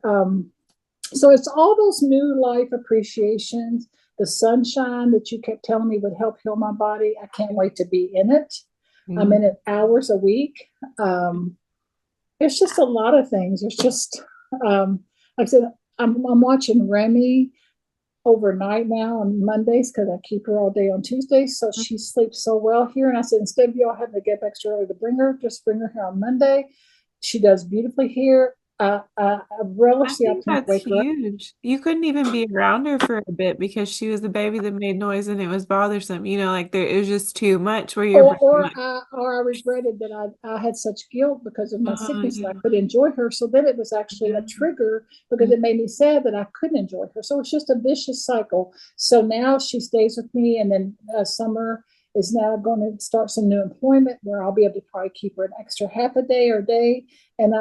[SPEAKER 2] so it's all those new life appreciations, the sunshine that you kept telling me would help heal my body. I can't wait to be in it. I'm in it hours a week. It's just a lot of things. It's just, like I said, I'm watching Remy overnight now on Mondays, because I keep her all day on Tuesdays. So she sleeps so well here. And I said, instead of y'all having to get extra early to bring her, just bring her here on Monday. She does beautifully here. I relish the opportunity to wake her up.
[SPEAKER 1] Huge. You couldn't even be around her for a bit because she was the baby that made noise and it was bothersome. Like it was just too much. Where you're
[SPEAKER 2] or I regretted that I had such guilt because of my sickness that I could enjoy her. So then it was actually a trigger, because it made me sad that I couldn't enjoy her. So it's just a vicious cycle. So now she stays with me, and then summer is now going to start some new employment where I'll be able to probably keep her an extra half a day or day. And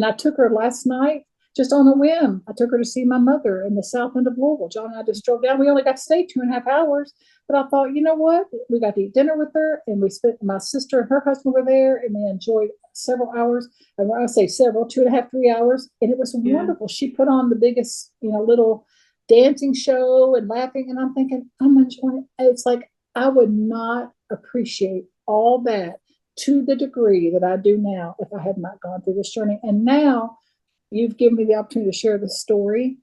[SPEAKER 2] I took her last night just on a whim. I took her to see my mother in the south end of Louisville. John and I just drove down. We only got to stay 2.5 hours, but I thought, you know what? We got to eat dinner with her, and my sister and her husband were there, and we enjoyed several hours. And when I say several, 2.5, 3 hours, and it was wonderful. She put on the biggest, little dancing show and laughing, and I'm thinking, I'm enjoying it. It's like I would not appreciate all that to the degree that I do now if I had not gone through this journey. And now you've given me the opportunity to share this story,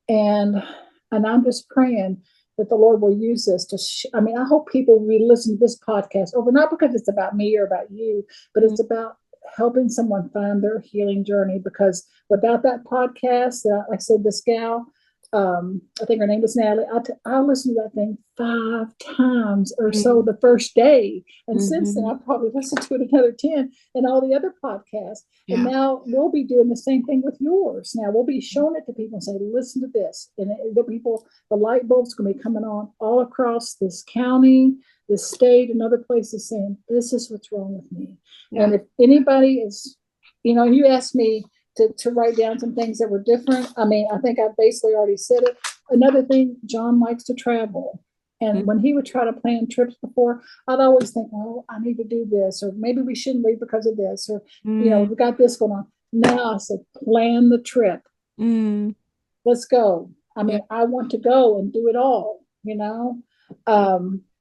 [SPEAKER 2] and I'm just praying that the Lord will use this to. I hope people re-listen to this podcast over, not because it's about me or about you, but it's about helping someone find their healing journey. Because without that podcast, like I said, this gal, I think her name was Natalie. I listened to that thing 5 times or so
[SPEAKER 1] Mm-hmm.
[SPEAKER 2] the first day. And since then,
[SPEAKER 1] Mm-hmm.
[SPEAKER 2] I've probably listened to it another 10 and all the other podcasts. And
[SPEAKER 1] Yeah.
[SPEAKER 2] now we'll be doing the same thing with yours. Now we'll be showing it to people and say, listen to this. And the light bulbs going to be coming on all across this county, this state, and other places saying, this is what's wrong with me.
[SPEAKER 1] Yeah.
[SPEAKER 2] And if anybody is, you asked me to write down some things that were different. I mean, I think I basically already said it. Another thing, John likes to travel. And when he would try to plan trips before, I'd always think, oh, I need to do this, or maybe we shouldn't leave because of this, or,
[SPEAKER 1] Mm-hmm.
[SPEAKER 2] we got this going on. Now I said, plan the trip.
[SPEAKER 1] Mm-hmm.
[SPEAKER 2] Let's go. I
[SPEAKER 1] Yeah.
[SPEAKER 2] mean, I want to go and do it all.
[SPEAKER 1] Yeah.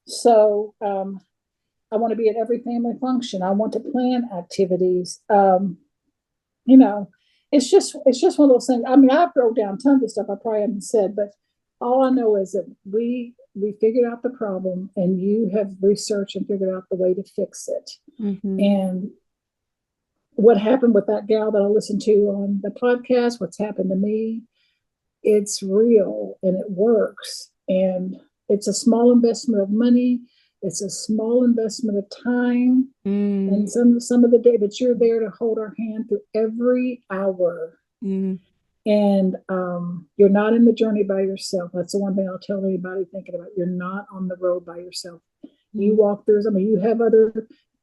[SPEAKER 2] So I want to be at every family function. I want to plan activities. You know, it's just one of those things. I mean, I wrote down tons of stuff I probably haven't said, but all I know is that we figured out the problem, and you have researched and figured out the way to fix it.
[SPEAKER 1] Mm-hmm.
[SPEAKER 2] And what happened with that gal that I listened to on the podcast, what's happened to me, it's real and it works. And it's a small investment of money. It's a small investment of time
[SPEAKER 1] Mm-hmm.
[SPEAKER 2] and some of the day, but you're there to hold our hand through every hour.
[SPEAKER 1] Mm-hmm.
[SPEAKER 2] And you're not in the journey by yourself. That's the one thing I'll tell anybody thinking about. You're not on the road by yourself. You walk through. I mean, you have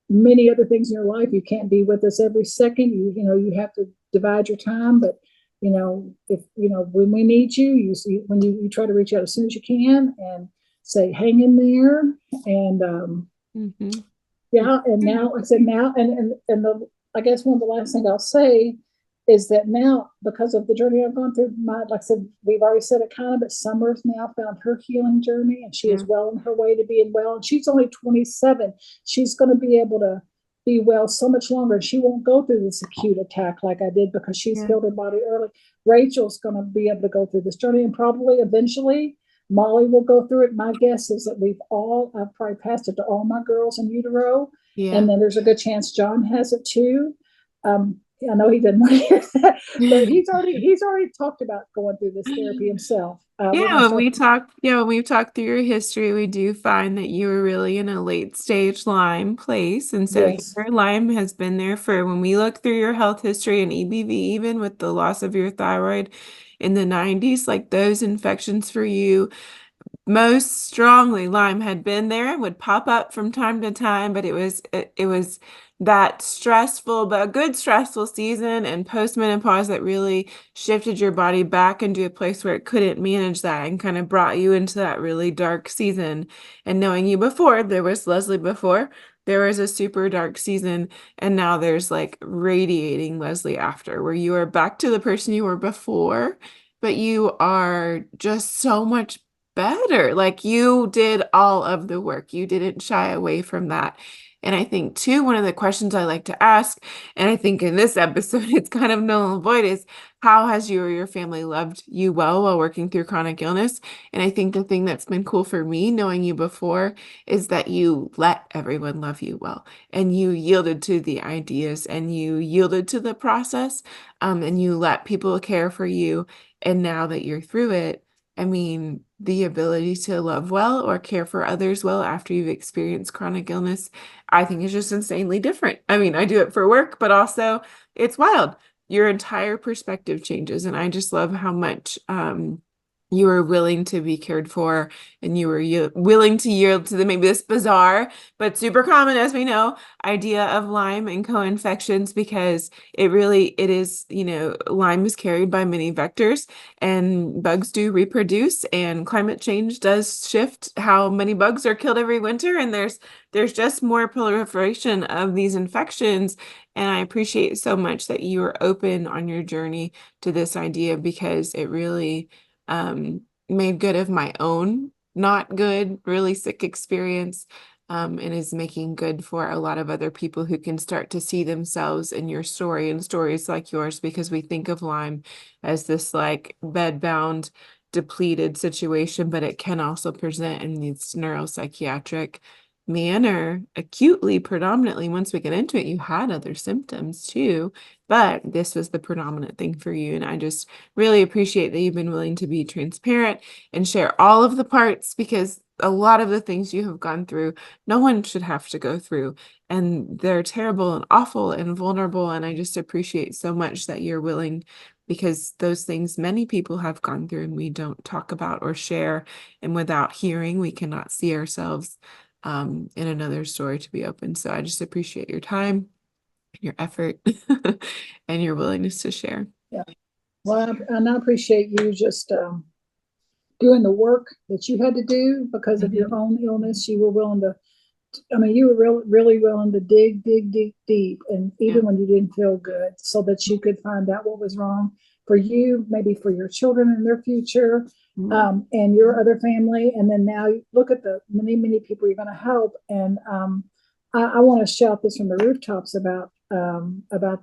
[SPEAKER 2] many other things in your life. You can't be with us every second. You have to divide your time. But if when we need you, when you try to reach out as soon as you can and say, hang in there. And
[SPEAKER 1] Mm-hmm.
[SPEAKER 2] yeah, and now I said now, and I guess one of the last things I'll say is that now, because of the journey I've gone through, like I said, we've already said it kind of, but Summer's now found her healing journey, and she
[SPEAKER 1] Yeah.
[SPEAKER 2] is well on her way to being well. And she's only 27. She's going to be able to be well so much longer. She won't go through this acute attack like I did because she's
[SPEAKER 1] Yeah.
[SPEAKER 2] healed her body early. Rachel's going to be able to go through this journey, and probably eventually Molly will go through it. My guess is that I've probably passed it to all my girls in utero.
[SPEAKER 1] Yeah.
[SPEAKER 2] And then there's a good chance John has it too. I know he didn't want to hear that, but he's already talked about going through this therapy himself. We're
[SPEAKER 1] Yeah,
[SPEAKER 2] gonna start.
[SPEAKER 1] when we talk through your history, we do find that you were really in a late stage Lyme place. And so
[SPEAKER 2] Yes,
[SPEAKER 1] your Lyme has been there for when we look through your health history and EBV, even with the loss of your thyroid in the 90s, like those infections for you most strongly Lyme had been there and would pop up from time to time, but it was that stressful but good stressful season and postmenopause that really shifted your body back into a place where it couldn't manage that and kind of brought you into that really dark season. And knowing you before, there was Lesley before, there was a super dark season, and now there's like radiating Lesley after, where you are back to the person you were before, but you are just so much better. Like you did all of the work. You didn't shy away from that. And I think too, one of the questions I like to ask, and I think in this episode it's kind of null and void, is how has you or your family loved you well while working through chronic illness? And I think the thing that's been cool for me knowing you before is that you let everyone love you well, and you yielded to the ideas, and you yielded to the process, and you let people care for you. And now that you're through it, I mean, the ability to love well or care for others well after you've experienced chronic illness, I think is just insanely different. I mean, I do it for work, but also it's wild. Your entire perspective changes. And I just love how much you were willing to be cared for, and you were willing to yield to the maybe this bizarre but super common, as we know, idea of Lyme and co-infections, because it is, Lyme is carried by many vectors, and bugs do reproduce, and climate change does shift how many bugs are killed every winter, and there's just more proliferation of these infections. And I appreciate so much that you are open on your journey to this idea, because it really made good of my own not good, really sick experience, and is making good for a lot of other people who can start to see themselves in your story and stories like yours, because we think of Lyme as this like bedbound, depleted situation, but it can also present in these neuropsychiatric manner acutely, predominantly. Once we get into it, you had other symptoms too, but this was the predominant thing for you. And I just really appreciate that you've been willing to be transparent and share all of the parts, because a lot of the things you have gone through, no one should have to go through. And they're terrible and awful and vulnerable. And I just appreciate so much that you're willing, because those things many people have gone through and we don't talk about or share. And without hearing, we cannot see ourselves in another story to be open. So I just appreciate your time, your effort, and your willingness to share.
[SPEAKER 2] Yeah. Well, and I appreciate you just doing the work that you had to do because of your own illness. You were willing to, I mean, you were really willing to dig deep, and even when you didn't feel good, so that you could find out what was wrong for you, maybe for your children and their future, and your other family. And then now look at the many people you're going to help. And I want to shout this from the rooftops about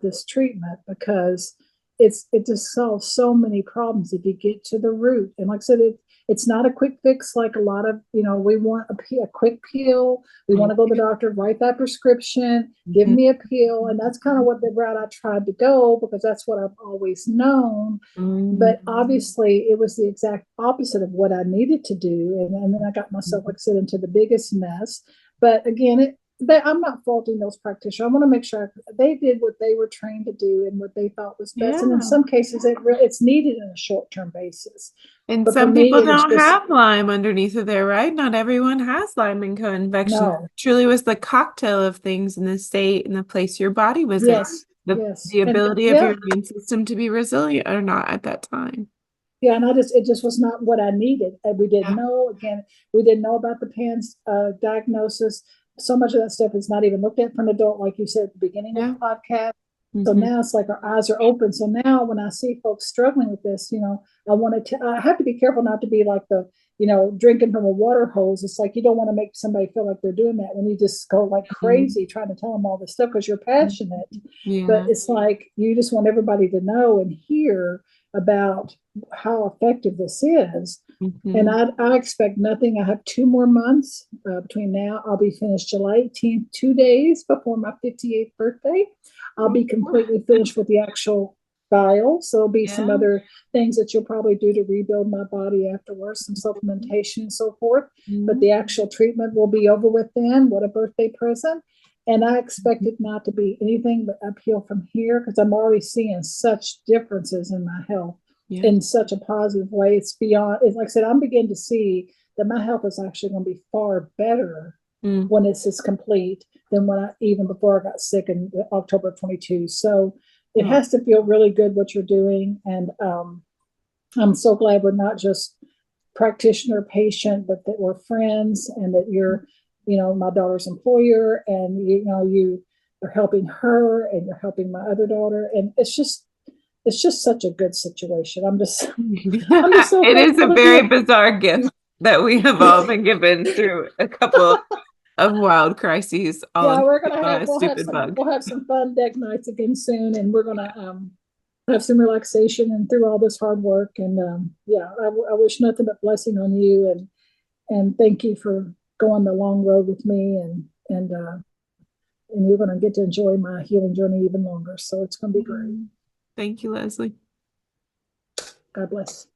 [SPEAKER 2] this treatment, because it just solves so many problems if you get to the root. And like I said, it's not a quick fix. Like a lot of, we want a quick pill. We want to go to the doctor, write that prescription, give me a pill. And that's kind of what the route I tried to go, because that's what I've always known. But obviously it was the exact opposite of what I needed to do. And then I got myself, like I said, into the biggest mess. But again, I'm not faulting those practitioners. I want to make sure they did what they were trained to do and what they thought was best. And in some cases, it's needed on a short-term basis.
[SPEAKER 1] And
[SPEAKER 2] But for
[SPEAKER 1] some
[SPEAKER 2] me,
[SPEAKER 1] people
[SPEAKER 2] it was
[SPEAKER 1] don't
[SPEAKER 2] just
[SPEAKER 1] have Lyme underneath of there, right? Not everyone has Lyme and co-infection.
[SPEAKER 2] no.
[SPEAKER 1] It truly was the cocktail of things in the state and the place your body was
[SPEAKER 2] Yes,
[SPEAKER 1] in.
[SPEAKER 2] yes,
[SPEAKER 1] The
[SPEAKER 2] and
[SPEAKER 1] ability of
[SPEAKER 2] yeah,
[SPEAKER 1] your immune system to be resilient or not at that time.
[SPEAKER 2] yeah, and it just was not what I needed. And we didn't know. Again, we didn't know about the PANS diagnosis. So much of that stuff is not even looked at for an adult, like you said at the beginning of the podcast. So now it's like our eyes are open. So now when I see folks struggling with this, I have to be careful not to be like drinking from a water hose. It's like you don't want to make somebody feel like they're doing that when you just go like crazy trying to tell them all this stuff because you're passionate. But it's like you just want everybody to know and hear about how effective this is. And I expect nothing. I have 2 more months between now. I'll be finished July 18th, 2 days before my 58th birthday. I'll be completely finished with the actual vial. So there'll be some other things that you'll probably do to rebuild my body afterwards, some supplementation and so forth. But the actual treatment will be over with then. What a birthday present. And I expect it not to be anything but uphill from here, because I'm already seeing such differences in my health in such a positive way. It's beyond, it's like I said, I'm beginning to see that my health is actually going to be far better when this is complete than even before I got sick in October of 22. So it has to feel really good what you're doing. And I'm so glad we're not just practitioner patient, but that we're friends, and that you're, my daughter's employer, and you are helping her and you're helping my other daughter. And it's just such a good situation. I'm just so
[SPEAKER 1] It is a
[SPEAKER 2] thankful to
[SPEAKER 1] very
[SPEAKER 2] be.
[SPEAKER 1] bizarre gift that we have all been given through a couple of wild crises, all
[SPEAKER 2] Yeah,
[SPEAKER 1] in
[SPEAKER 2] we're gonna
[SPEAKER 1] on
[SPEAKER 2] have
[SPEAKER 1] a stupid bug.
[SPEAKER 2] we'll have some fun deck nights again soon, and we're gonna have some relaxation and through all this hard work. And I wish nothing but blessing on you, and thank you for going the long road with me, and you're gonna get to enjoy my healing journey even longer. So it's gonna be great.
[SPEAKER 1] Thank you, Lesley.
[SPEAKER 2] God bless.